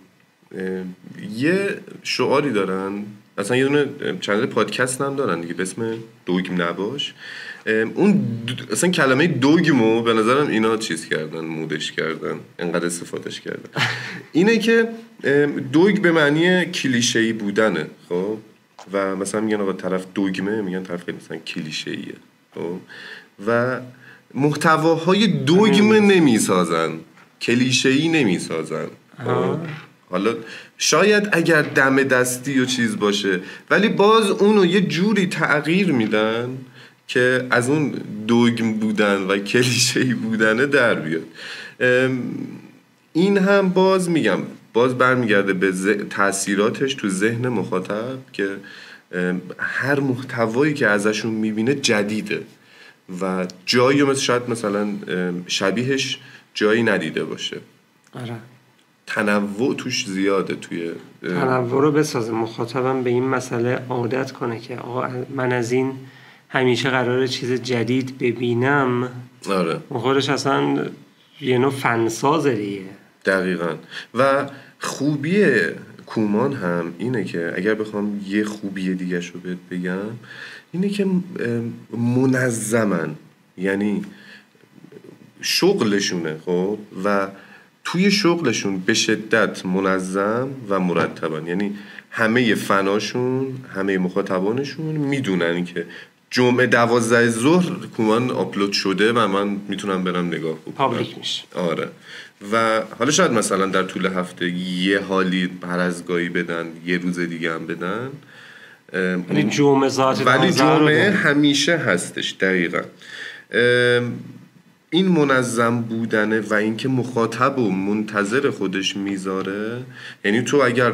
یه شعاری دارن، اصلا یه دونه چنل پادکست هم دارن دیگه به اسم دوگم نباش. اون اصلا کلمه دوگمو به نظرم اینا چیز کردن، مودش کردن، انقدر استفادهش کردن. اینه که دوگ به معنی کلیشه‌ای بودنه، خب، و مثلا میگن آقا طرف دوگمه، میگن طرف مثلا کلیشه‌ایه، خب، و محتواهای دوگمه نمیسازن، کلیشه‌ای نمیسازن. حالا شاید اگر دم دستی و چیز باشه ولی باز اونو یه جوری تغییر میدن که از اون دوگم بودن و کلیشه‌ای بودنه در بیاد. این هم باز میگم باز برمیگرده به تأثیراتش تو ذهن مخاطب که هر محتوایی که ازشون میبینه جدیده و جایی مثلا شبیهش جایی ندیده باشه. آره. تنوع توش زیاده، توی تنوع رو بسازه، مخاطبم به این مسئله عادت کنه که آقا من از این همیشه قراره چیز جدید ببینم. آره. خودش اصلا یه نوع فنسازه دیگه. دقیقاً. و خوبی کومان هم اینه که اگر بخوام یه خوبی دیگه شو بگم اینه که منظمن، یعنی شغلشونه، خب، و توی شغلشون به شدت منظم و مرتبن، یعنی همه فناشون، همه مخاطبانشون میدونن که جمعه 12 ظهر کومان آپلود شده و من میتونم برم نگاه کنم، پابلیک میشه. آره. و حالا شاید مثلا در طول هفته یه حالی هر از گاهی بدن، یه روز دیگه هم بدن، ولی جمعه جمعه همیشه هستش. دقیقا این منظم بودنه و اینکه مخاطب و منتظر خودش میذاره. یعنی تو اگر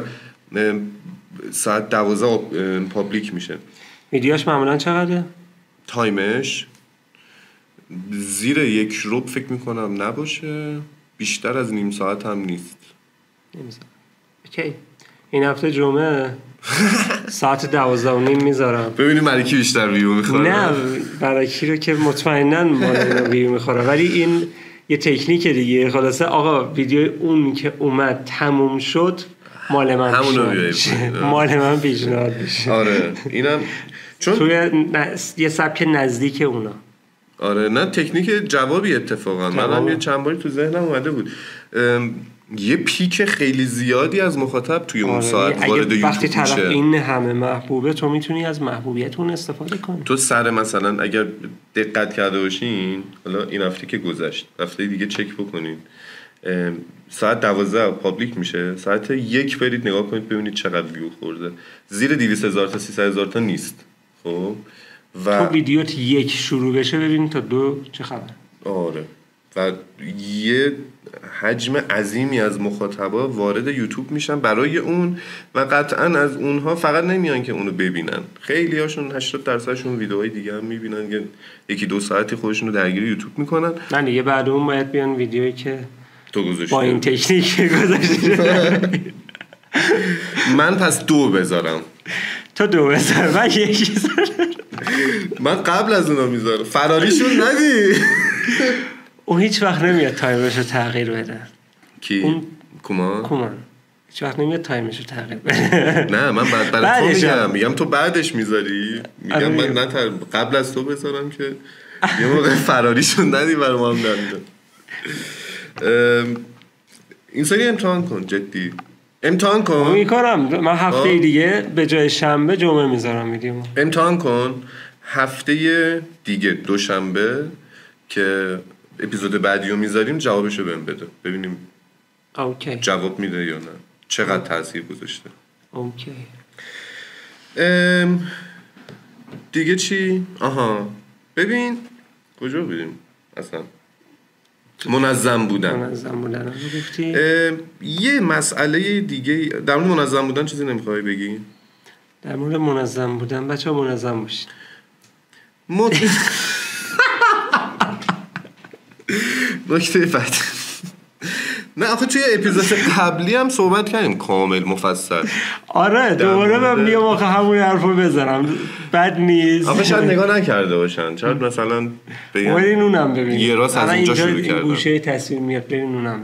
ساعت 12 پابلیک میشه، ویدیوش معمولا چقدره؟ تایمش زیر 1 ربع فکر میکنم نباشه، بیشتر از نیم ساعت هم نیست. اوکی. این هفته جمعه ساعت 12:30 میذارم ببینیم برای کی بیشتر ویو میخوره. نه برای کی رو که مطمئناً مال ویو میخوره، ولی این یه تکنیک دیگه. خلاصه آقا ویدیوی اون که اومد تموم شد مال من مال من پیشنهاد میشه. آره اینم چون توی یه سبک نزدیک اونا. آره نه تکنیک جوابی اتفاقا منم یه چند باری تو ذهنم اومده بود. یه پیک خیلی زیادی از مخاطب توی اون ساعت وارد یوتیوب وقتی طرف این همه محبوبه تو میتونی از محبوبیت اون استفاده کنی. تو سر مثلا اگر دقت کرده باشین، حالا این هفته که گذشت، هفته دیگه چک بکنین، ساعت 12 پابلیک میشه، ساعت 1 برید نگاه کنید ببینید چقدر ویو خورده. زیر 200,000 تا 300,000 تا نیست. خب و تو ویدیوت 1 شروع بشه ببین تا 2 چه خبر. آره و یه حجم عظیمی از مخاطبا وارد یوتیوب میشن برای اون و قطعا از اونها فقط نمیان که اونو ببینن، خیلی هاشون 80% ویدیوهای دیگه هم میبینن که 1-2 ساعتی خودشون رو درگیر یوتیوب میکنن. نه دیگه بعد اون باید بیان ویدیویی که تو گذاشتی با این تکنیک گذاشتی. من پس 2 بذارم، تو 2 بذار، من 1 بذارم. من قبل از اونا میذارم، فراریشون ندی. اون هیچ وقت نمیاد تایمش رو تغییر بده. کی؟ اون کومان هیچ وقت نمیاد تایمش رو تغییر بده. نه من برای تو میگم تو بعدش میذاری، میگم من نه قبل از تو بذارم که یه موقع فراریشون ندی برای ما هم ندیدم. این سری امتحان کن، جدی امتحان کن. میکنم من هفته دیگه به جای شنبه جمعه میذارم ویدیو. امتحان کن هفته دیگه دوشنبه که اپیزود بعدیو میذاریم جوابشو بهم بده ببینیم اوکی جواب میده یا نه، چقدر تاثیر گذاشته. اوکی. دیگه چی؟ آها ببین کجا بودیم اصلا؟ منظم بودن رو گفتی؟ یه مسئله دیگه در مورد منظم بودن چیزی نمیخوای بگی؟ در مورد منظم بودن بچه ها منظم باشید. نکته بعد نه آخه توی اپیزود قبلی هم صحبت کردیم کامل مفصل. آره دوباره من میام آخه همون حرفو بزنم بد نیست. آخه شاید نگاه نکرده باشن، شاید مثلا بگم برین اونم ببینید. یه راست از اینجا شروع کردم. گوشه تصویر میاد، برین اونم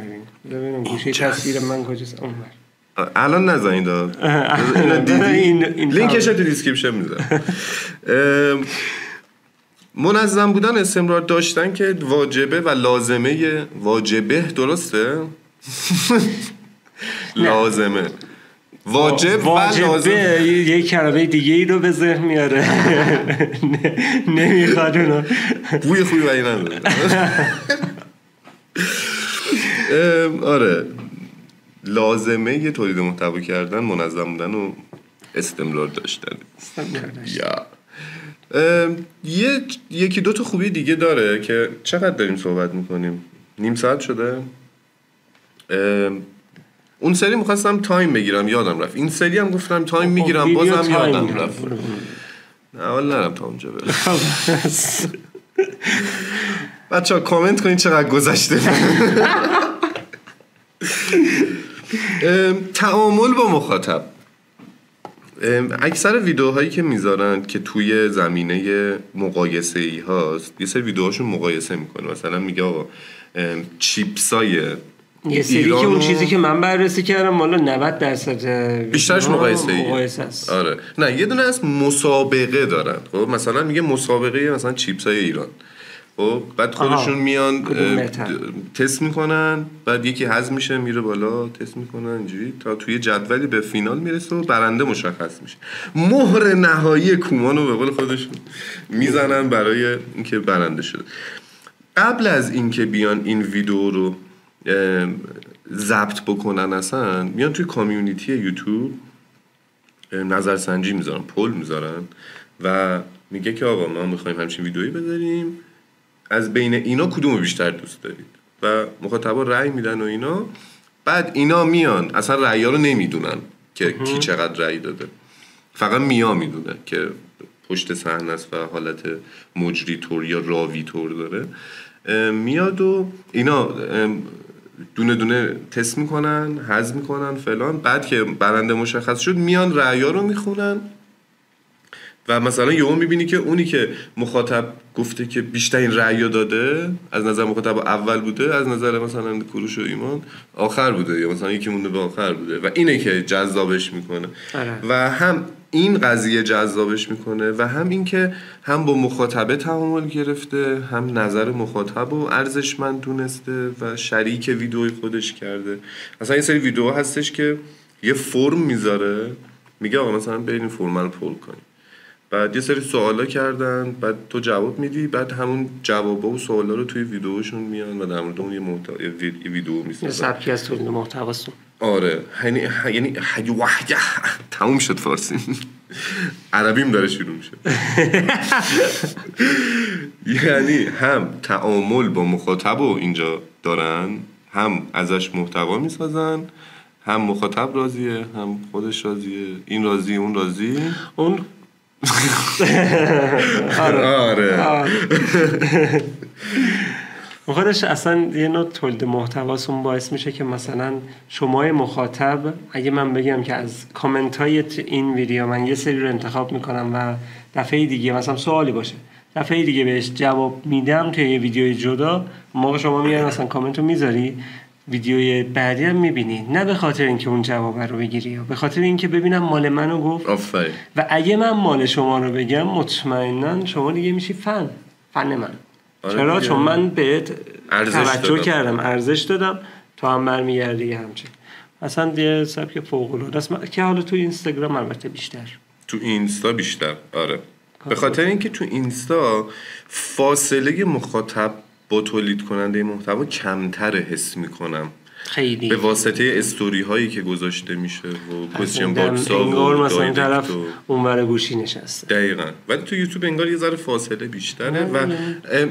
ببینیم گوشه تصویر من کجاست. اونور الان نزنید داد لینکش رو تو دیسکریپشن میذارم. منظم بودن، استمرار داشتن که واجبه و لازمه. واجبه درسته؟ لازمه. واجب و لازم. یه کلمه دیگه ای رو به ذهن میاره. نمیخواد اونو. بوی خوبی برای نداره. آره لازمه یه تولید محتوا کردن، منظم بودن و استمرار داشتن. یکی دو تا خوبی دیگه داره که چقدر داریم صحبت میکنیم؟ نیم ساعت شده. اون سری میخواستم تایم بگیرم یادم رفت، این سری هم گفتم تایم میگیرم بازم یادم رفت. نه حال نرم تا اونجا برم. بچه ها کامنت کنین چقدر گذشته. تعامل با مخاطب. اکثر ویدیوهایی که میذارن که توی زمینه مقایسه ای هاست، یه سری ویدیوهاشون مقایسه میکنه. مثلا میگه آقا چیپسای یه سری که اون چیزی که من بررسی کردم مالا 90% بیشترش مقایسه است. آره نه یه دونه از مسابقه دارن. خب مثلا میگه مسابقه مثلا چیپسای ایران. خب بعد خودشون میان تست میکنن، بعد یکی حذف میشه میره بالا، تست میکنن اینجوری تا توی جدولی به فینال میرسه و برنده مشخص میشه. مهر نهایی کومانو به قول خودشون میزنن برای اینکه برنده شده. قبل از اینکه بیان این ویدیو رو ضبط بکنن اصلا میان توی کامیونیتی یوتیوب نظرسنجی میذارن، پول میذارن و میگه که آقا ما میخوایم همچین ویدیویی بذاریم، از بین اینا کدومو بیشتر دوست دارید؟ و مخاطبا رأی میدن و اینا. بعد اینا میان اصلا رأی‌ها رو نمیدونن که کی چقدر رأی داده، فقط میدونه که پشت صحنه است و حالت مجری طور یا راوی طور داره. میاد و اینا دونه دونه تست میکنن، حذف میکنن فلان. بعد که برنده مشخص شد میان رأی‌ها رو میخونن و مثلا یهو میبینی که اونی که مخاطب گفته که بیشترین رأی داده از نظر مخاطب اول بوده، از نظر مثلا کوروش و ایمان آخر بوده، یا مثلا یکی مونده به آخر بوده و اینه که جذابش میکنه. و هم این قضیه جذابش میکنه و هم این که هم با مخاطبه تعامل گرفته، هم نظر مخاطب رو ارزشمند دونسته و شریک ویدیوی خودش کرده. مثلا این سری ویدیو هستش که یه فرم میذاره، میگه آقا مثلا بریم فرم رو پر کنیم، بعد یه سری سوالا کردن، بعد تو جواب میدی، بعد همون جوابا و سوالا رو توی ویدیوشون میان و در مورد اون یه ویدیو میسازن. سبکی از تولید محتواست. آره یعنی تموم شد فارسی. عربیم داره شروع میشه. یعنی هم تعامل با مخاطب رو اینجا دارن، هم ازش محتوا میسازن، هم مخاطب راضیه، هم خودش راضیه، این راضی اون راضی. اون آره خودش اصلا یه نوع تولید محتواسون باعث میشه که مثلا شما مخاطب، اگه من بگم که از کامنت های این ویدیو من یه سری رو انتخاب میکنم و دفعه دیگه مثلا سوالی باشه، دفعه دیگه بهش جواب میدم توی یه ویدیوی جدا، موقع شما میای مثلا کامنت رو میذاری، ویدیوی بعدی هم میبینی، نه به خاطر اینکه اون جواب رو بگیری، یا به خاطر اینکه ببینم مال منو گفت. آفرین. و اگه من مال شما رو بگم مطمئناً شما دیگه میشی فن من. چرا؟ چون من بهت توجه کردم، ارزش دادم، تو هم برمیگردی همچین. اصلا یه سبک فوق‌العاده است که حالا تو اینستاگرام البته بیشتر. تو اینستا بیشتر. آره. به خاطر اینکه تو اینستا فاصله مخاطب با تولید کننده محتوا کمتر حس میکنم. خیلی. به واسطه استوری هایی که گذاشته میشه و کوشن باکس ها و مثلا این طرف اونور گوشی نشسته. دقیقاً. ولی تو یوتیوب انگار یه ذره فاصله بیشتره و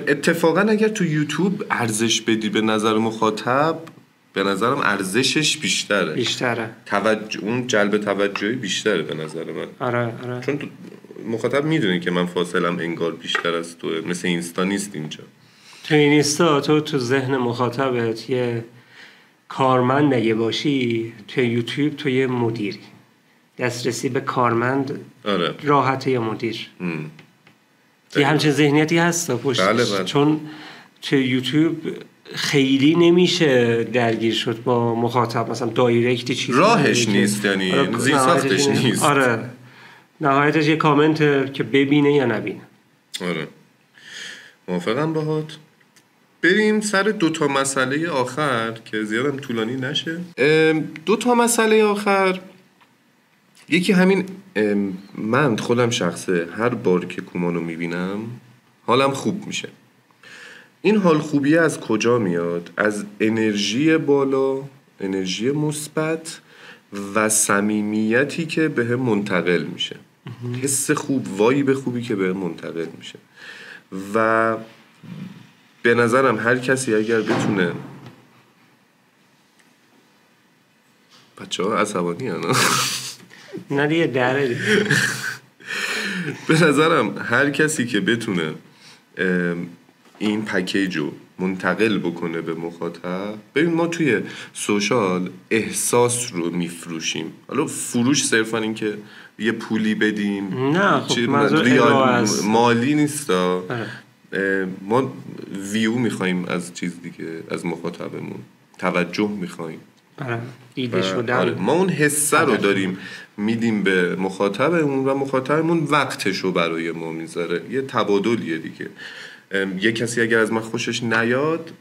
اتفاقا اگر تو یوتیوب ارزش بدی به نظر مخاطب، به نظرم ارزشش بیشتره. اون جلب توجهی بیشتره به نظر من. آره. چون مخاطب میدونه که من فاصلم انگار بیشتر از تو، مثل اینستا نیست اینجا. تو اینستا تو ذهن مخاطبت یه کارمند اگه باشی توی یوتیوب تو یه مدیری، دسترسی به کارمند راحته یا مدیر. یه همچین ذهنیتی هست پشتش. بله. چون توی یوتیوب خیلی نمیشه درگیر شد با مخاطب، مثلا دایرکتی چیزی راهش نیست، یعنی زیر ساختش نیست. آره نهایتش یه کامنت که ببینه یا نبینه. آره موافقم باهات. بریم سر 2 مسئله آخر که زیادم طولانی نشه. 2 مسئله آخر، یکی همین من خودم شخصه هر بار که کومانو میبینم حالم خوب میشه. این حال خوبی از کجا میاد؟ از انرژی بالا، انرژی مثبت و صمیمیتی که به منتقل میشه، حس خوب، وایب خوبی که به منتقل میشه. و به نظرم هر کسی اگر بتونه، بچه ها عصبانی هستن نه دیگه دره به نظرم هر کسی که بتونه این پکیج رو منتقل بکنه به مخاطب. ببین ما توی سوشال احساس رو میفروشیم. حالا فروش صرفا این که یه پولی بدیم، نه خب منظور مالی نیست. ما ویو میخواییم از چیز دیگه، از مخاطبمون توجه میخواییم، دیده شدن. ما اون حسه رو داریم میدیم به مخاطبمون و مخاطبمون وقتش رو برای ما میذاره. یه تبادلیه دیگه. یه کسی اگر از من خوشش نیاد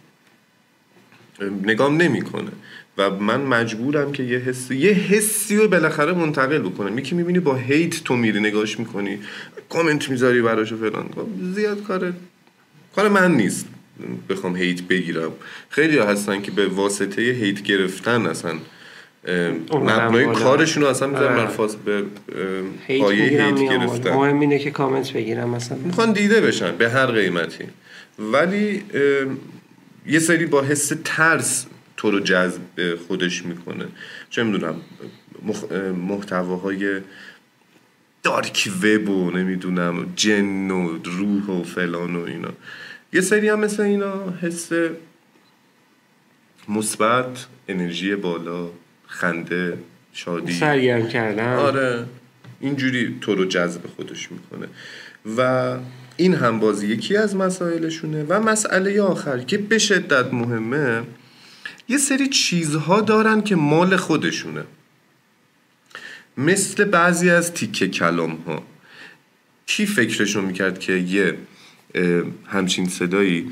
نگام نمیکنه و من مجبورم که یه حسی رو بالاخره منتقل بکنم. یکی میبینی با هیت تو میری نگاش میکنی، کامنت میذاری براشو فلان، زیاد کار من نیست بخوام هیت بگیرم. خیلی ها هستن که به واسطه هیت گرفتن اصلا مبنای کارشون رو اصلا میذارن به پایه هیت گرفتن. مهم اینه که کامنت بگیرم، مثلا میخوان دیده بشن به هر قیمتی. ولی یه سری با حس ترس تو رو جذب خودش میکنه. چه میدونم محتواهای دارک وب و نمیدونم جن و روح و فلان و اینا. یه سری هم مثل اینا حس مثبت، انرژی بالا، خنده، شادی، سرگرم کردن. آره اینجوری تو رو جذب خودش میکنه. و این هم بازی یکی از مسائلشونه. و مسئله آخر که به شدت مهمه، یه سری چیزها دارن که مال خودشونه، مثل بعضی از تیکه کلام ها. کی فکرشو میکرد که یه همچین صدایی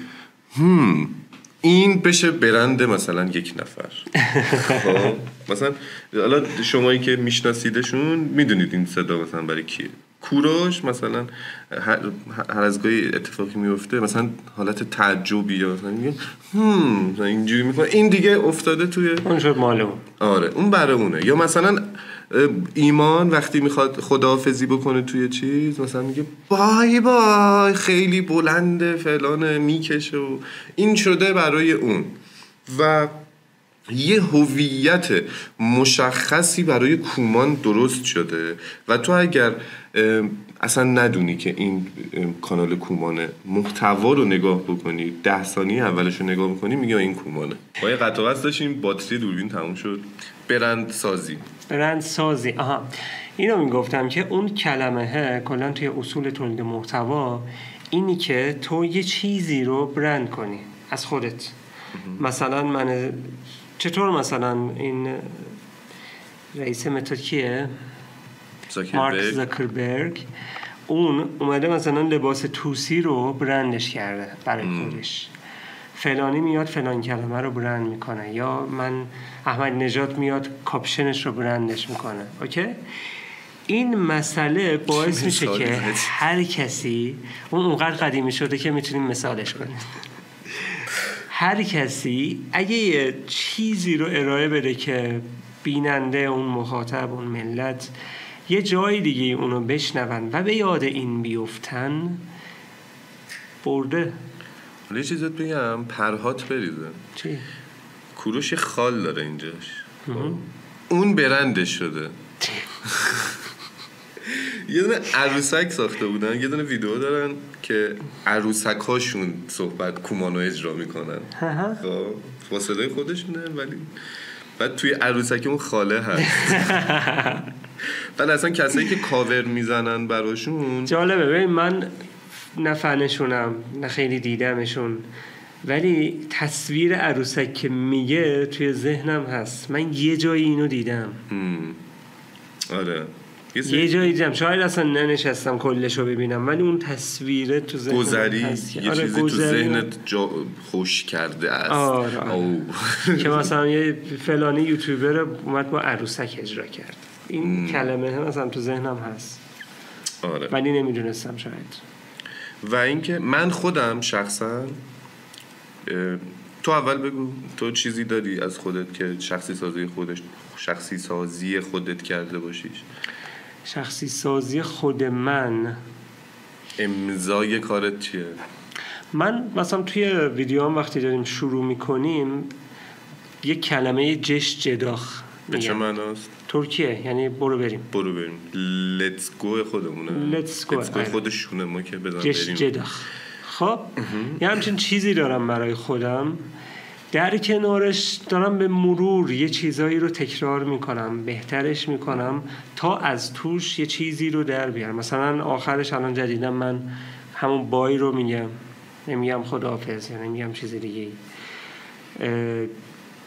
این بشه برند مثلا یک نفر؟ خب مثلا حالا شمایی که میشناسیدشون میدونید این صدا مثلا برای کیه. کوروش مثلا هر از گاهی اتفاقی میفته مثلا حالت تعجبی یا مثلا میگه مثلا اینجوری میکنه، این دیگه افتاده توی اون شد مالمون. آره اون برای اونه. یا مثلا ایمان وقتی میخواد خداحافظی بکنه توی چیز مثلا میگه بای بای، خیلی بلنده فلانه، میکشه و این شده برای اون. و یه هویت مشخصی برای کومان درست شده و تو اگر اصلا ندونی که این کانال کومانه، محتوا رو نگاه بکنی 10 ثانیه اولش رو نگاه بکنی میگه این کومانه. با یه قطع و وصل داشتیم، باتری دوربین تموم شد. برندسازی آها، اینو میگفتم که اون کلمه کلا توی اصول تولید محتوا اینی که تو یه چیزی رو برند کنی از خودت. مثلا من چطور مثلا این رئیس متا کیه؟ مارک زاکربرگ. اون اومده مثلا لباس توسی رو برندش کرده برای خودش. فلانی میاد فلان کلمه رو برند میکنه، یا من احمد نژاد میاد کاپشنش رو برندش میکنه. اوکی؟ این مسئله باعث میشه که هر کسی، اونقدر قدیمی شده که میتونیم مثالش کنیم، هر کسی اگه یه چیزی رو ارائه بده که بیننده، اون مخاطب، اون ملت یه جای دیگه اونو بشنون و به یاد این بیفتن، برده. یه چیزت بگم، پرهات بریزه. چی؟ کوروش خال داره اینجاش، اون برندش شده. یه دونه عروسک ساخته بودن، یه دونه ویدیو دارن که عروسک هاشون صحبت کومانو اجرا میکنن، خب با صدای خودشونه، ولی بعد توی عروسک اون خاله هست. بعد اصلا کسایی که کاور میزنن براشون جالبه. ببین من نه فنشونم نه خیلی دیدمشون، ولی تصویر عروسک که میگه توی ذهنم هست. من یه جایی اینو دیدم. آره یه جایی دیدم، شاید اصلا ننشستم کلشو ببینم، ولی اون تصویره تو ذهنم گذری هست. یه چیزی تو ذهنت خوش کرده است. آره. که مثلا یه فلانی یوتیوبر اومد با عروسک اجرا کرد، این کلمه مثلا تو ذهنم هست. آره. ولی نمیدونستم شاید. و اینکه من خودم شخصا، تو اول بگو تو چیزی داری از خودت که شخصی سازی خودت کرده باشیش؟ شخصی سازی خود من، امضای کارت چیه؟ من مثلا توی ویدیوام وقتی داریم شروع میکنیم یه کلمه جش جداخ به چه معناست؟ ترکیه، یعنی برو بریم let's go خودمونه، let's go خودشونه، ما که بزن جش بریم جداخ. خب یه همچین چیزی دارم برای خودم، در کنارش دارم به مرور یه چیزایی رو تکرار میکنم، بهترش میکنم تا از توش یه چیزی رو در بیارم. مثلا آخرش الان جدیدم من همون بای رو میگم، نمیگم خداحافظ یا نمیگم چیز دیگه،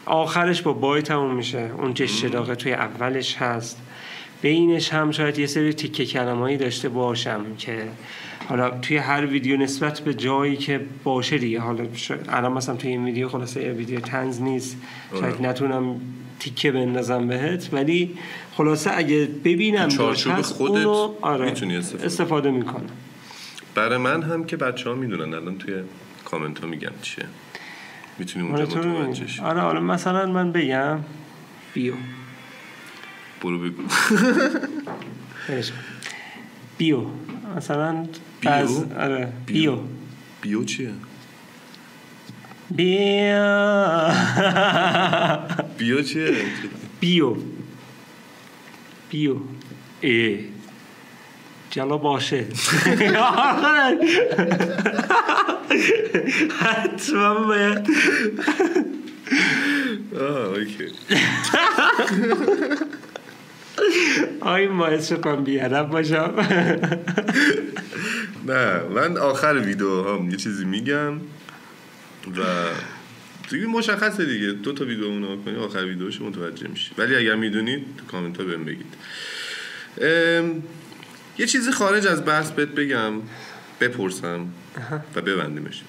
آخرش با بای تموم میشه. اون جش جداخه توی اولش هست، بینش هم شاید یه سری تیکه کلمه‌ای داشته باشم که حالا توی هر ویدیو نسبت به جایی که باشه دیگه. حالا الان مثلا توی این ویدیو خلاصه یه ویدیو طنز نیست، شاید نتونم تیکه بندازم بهت، ولی خلاصه اگه ببینم چارچوب خودت میتونی استفاده میکنم. برای من هم که بچه‌ها میدونن الان توی کامنت ها میگن چیه، میتونی اونجا متوجه شی. آره حالا مثلا من بگم بیو، برو بگو. بیو مثلا آره بیو چیه؟ بیو چیه؟ بیو جلا باشه. حتما باید. اوکی. آی باعث شدم بیادب باشم. نه من آخر ویدیو هم یه چیزی میگم و دیگه مشخصه دیگه، 2 تا ویدیو اونو کنی آخر ویدیوش متوجه میشی. ولی اگر میدونید تو کامنت ها بهم بگید. یه چیزی خارج از بحث بهت بگم، بپرسم و ببندیمش.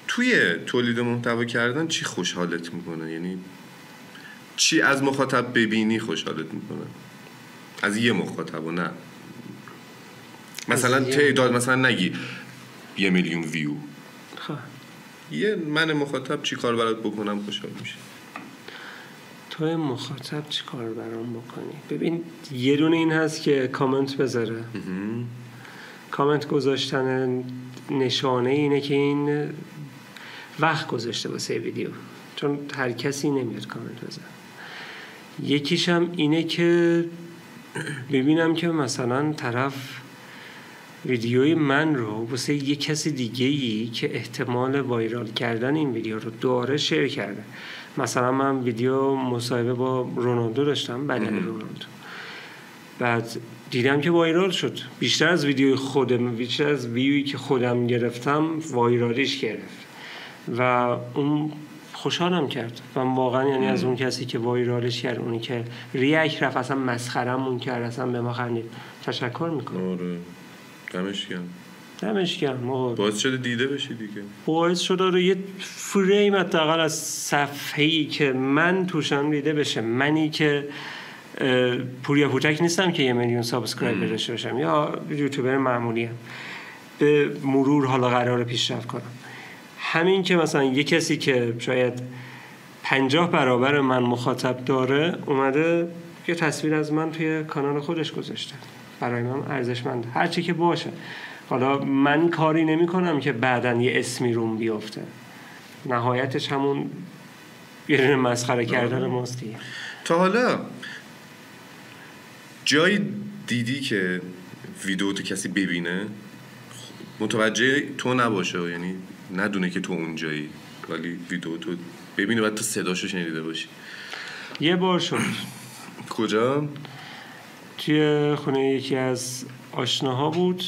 توی تولید محتوا کردن چی خوشحالت میکنه؟ یعنی چی از مخاطب ببینی خوشحالت میکنه؟ از یه مخاطب و نه مثلا تعداد، مثلا نگی 1 میلیون ویو، یه من مخاطب چی کار برات بکنم خوشحال میشه؟ تو مخاطب چی کار برام بکنی؟ ببین یه دونه این هست که کامنت بذاره. کامنت گذاشتن نشانه اینه که این وقت گذاشته واسه ویدیو، چون هر کسی نمیاد کامنت بذاره. یکیش هم اینه که ببینم که مثلا طرف ویدیوی من رو واسه یه کسی دیگه‌ای که احتمال وایرال کردن این ویدیو رو داره شیر کرده. مثلا من ویدیو مصاحبه با رونالدو داشتم، بدن رونالدو، بعد دیدم که وایرال شد، بیشتر از ویدیوی خودم، بیشتر از ویویی که خودم گرفتم وایرالیش گرفت و اون خوشحالم کرد. و واقعا یعنی از اون کسی که وایرالش کرد، اونی که ریاک رفت اصلا مسخرمون کرد، اصلا به ما خندید، تشکر میکنم. آره دمش گرم. باعث شده دیده بشی دیگه، باعث شده یه فریم حداقل از صفحه‌ای که من توشم دیده بشه. منی که پوریا پوتک نیستم که 1 میلیون سابسکرایبر داشته باشم، یا یوتیوبر معمولی هم، به مرور حالا قراره پیشرفت کنم. همین که مثلا یه کسی که شاید 50 برابر من مخاطب داره اومده یه تصویر از من توی کانال خودش گذاشته، برای من ارزشمند، هر چی که باشه. حالا من کاری نمی کنم که بعدن یه اسمی روم بیفته، نهایتش همون یه دونه مسخره کردن ماست دیگه. تا حالا جایی دیدی که ویدیو تو کسی ببینه متوجه تو نباشه، یعنی ندونه که تو اونجایی، ولی ویدیو تو ببینه بعد تو صداشو شنیده باشی. یه بار شد. کجا؟ توی خونه یکی از آشناها بود.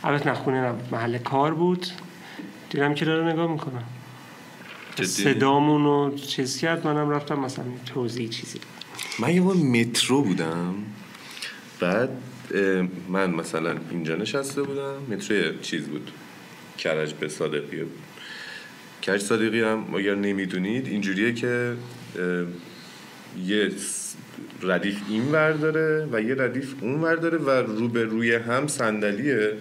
البته نه خونه نبود، محل کار بود. دیدم که داره نگاه میکنم، صدامونو چیز کرد، منم رفتم مثلا توضیح چیزی. من یه بار مترو بودم، بعد من مثلا اینجا نشسته بودم، مترو چیز بود، کرج به صادقی بود. کرج صادقی هم اگر نمیدونید اینجوریه که یه ردیف این ور داره و یه ردیف اون ور داره و روبروی هم صندلیه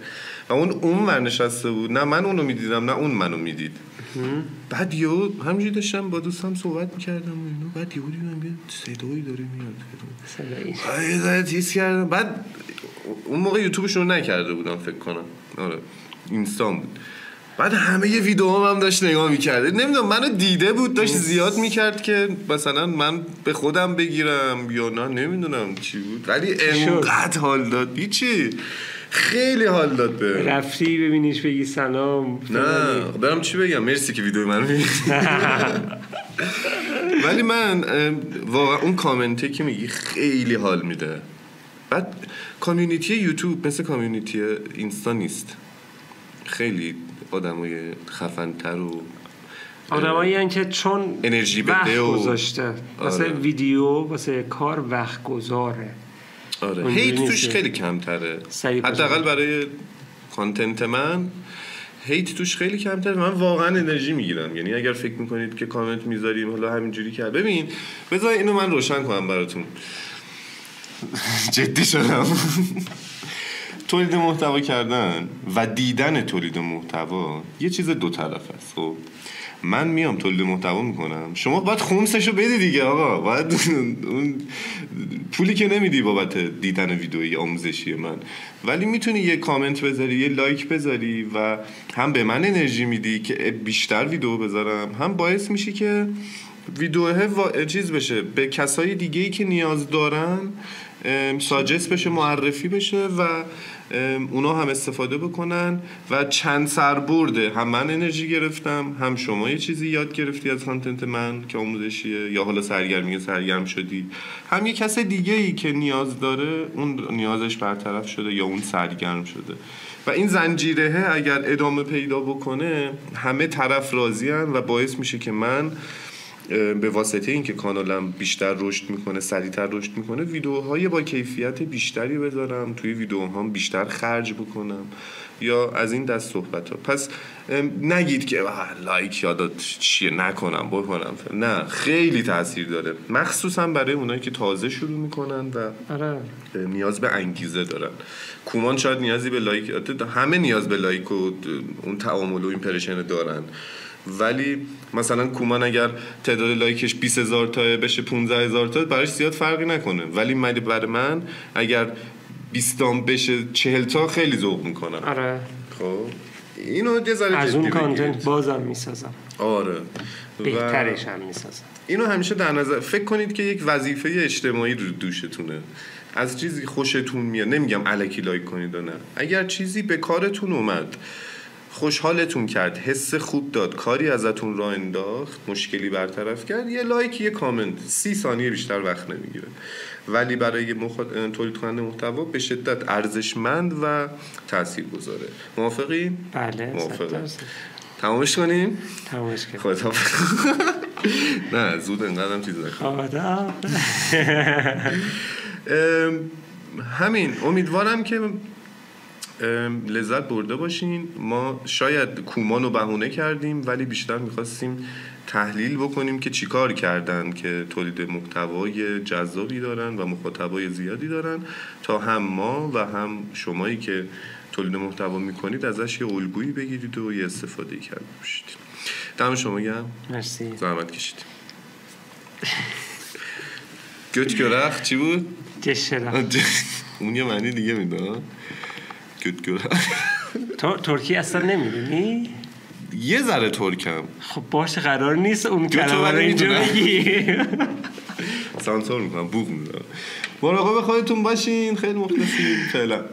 و اون ور نشسته بود. نه من اونو میدیدم نه اون منو میدید. بعد یهو همینجوری داشتم با دوستم صحبت میکردم و اینو، بعد یهو دیدم یه صدایی داره میاد، تیز کردم. بعد اون موقع یوتیوبشون رو نکرده بودم فکر کنم، آره اینستام بود. بعد همه یه ویدیو هم داشت نگاه میکرده، نمیدونم منو دیده بود، داشت زیاد میکرد که مثلا من به خودم بگیرم یا نه، نمیدونم چی بود، ولی انقدر حال داد، هیچی خیلی حال داد. به رفتی ببینیش بگی سلام؟ نه برام چی بگم، مرسی که ویدیو منو میگی. ولی من واقعا اون کامنته که میگی خیلی حال میده. بعد کامیونیتی یوتیوب مثل کامیونیتی اینستا نیست، خیلی آدمای خفن‌تر و آدمایی هستن که چون انرژی بده و گذاشته واسه ویدیو واسه کار وقت گذاره. آره هیت توش خیلی کمتره، حداقل برای کانتنت من هیت توش خیلی کمتره. من واقعا انرژی میگیرم، یعنی اگر فکر میکنید که کامنت میذاریم حالا همینجوری کرد، ببین بذار اینو من روشن کنم براتون. جدی شدم. تولید محتوا کردن و دیدن تولید محتوا یه چیز دو طرف است. خب من میام تولید محتوا میکنم، شما باید خمسشو بدی دیگه آقا، باید اون پولی که نمیدی بابت دیدن ویدیوی آموزشی من، ولی میتونی یه کامنت بذاری، یه لایک بذاری و هم به من انرژی میدی که بیشتر ویدیو بذارم، هم باعث میشی که ویدیوه چیز بشه به کسای دیگه‌ای که نیاز دارن، ساجست بشه، معرفی بشه و اونا هم استفاده بکنن و چند سر برده، هم من انرژی گرفتم، هم شما یه چیزی یاد گرفتی از کانتنت من که آموزشیه یا حالا سرگرم شدی، هم یه کس دیگه ای که نیاز داره اون نیازش برطرف شده یا اون سرگرم شده و این زنجیره اگر ادامه پیدا بکنه همه طرف راضی‌ان و باعث میشه که من به واسطه اینکه کانالم بیشتر رشد میکنه، سریعتر رشد میکنه، ویدیوهای با کیفیت بیشتری بذارم، توی ویدیوهام بیشتر خرج بکنم یا از این دست صحبت ها. پس نگید که لایک یادت چیه نکنم بکنم، نه خیلی تاثیر داره، مخصوصا برای اونایی که تازه شروع میکنن و نیاز به انگیزه دارن. کومان شاید نیازی به لایک، همه نیاز به لایک و اون تعامل و ایمپرشن دارن، ولی مثلا کومان اگر تعداد لایکش 20,000 تا بشه 15,000 تا براش زیاد فرقی نکنه، ولی برای من اگر 20 تا بشه 40 تا خیلی ذوق میکنم. آره خب اینو یه ذره از اون کانتنت بازم میسازم. آره بهترش هم میسازم. اینو همیشه در نظر فکر کنید که یک وظیفه اجتماعی رو دوشتونه، از چیزی خوشتون میاد، نمیگم الکی لایک کنید و نه، اگر چیزی به کارتون اومد، خوشحالتون کرد، حس خوب داد، کاری ازتون راه انداخت، مشکلی برطرف کرد، یه لایک یه کامنت 30 ثانیه بیشتر وقت نمیگیره، ولی برای تولید کننده محتوا به شدت ارزشمند و تاثیرگذاره. موافقی؟ بله موافقم. تمامش کنیم؟ تمامش کنیم. خدا نه زود انقدرم چیز نکنم. خدا همین، امیدوارم که لذت برده باشین. ما شاید کومانو بهونه کردیم ولی بیشتر میخواستیم تحلیل بکنیم که چی کار کردن که تولید محتوای جذابی دارن و مخاطبای زیادی دارن تا هم ما و هم شمایی که تولید محتوا میکنید ازش یه الگویی بگیرید و یه استفاده کرده باشید. دم شما گرم. مرسی. زحمت کشید. گوت گرخ چی بود؟ گشرخ. اون یه معنی دیگه میداد. ترکی اصلا نمیدونی؟ یه ذره ترکم. خب باشه قرار نیست اون کلمه رو اینجا بگی. سانسور میکنم، بوق میزنم. مراقب خودتون باشین، خیلی مخلصیم. فعلا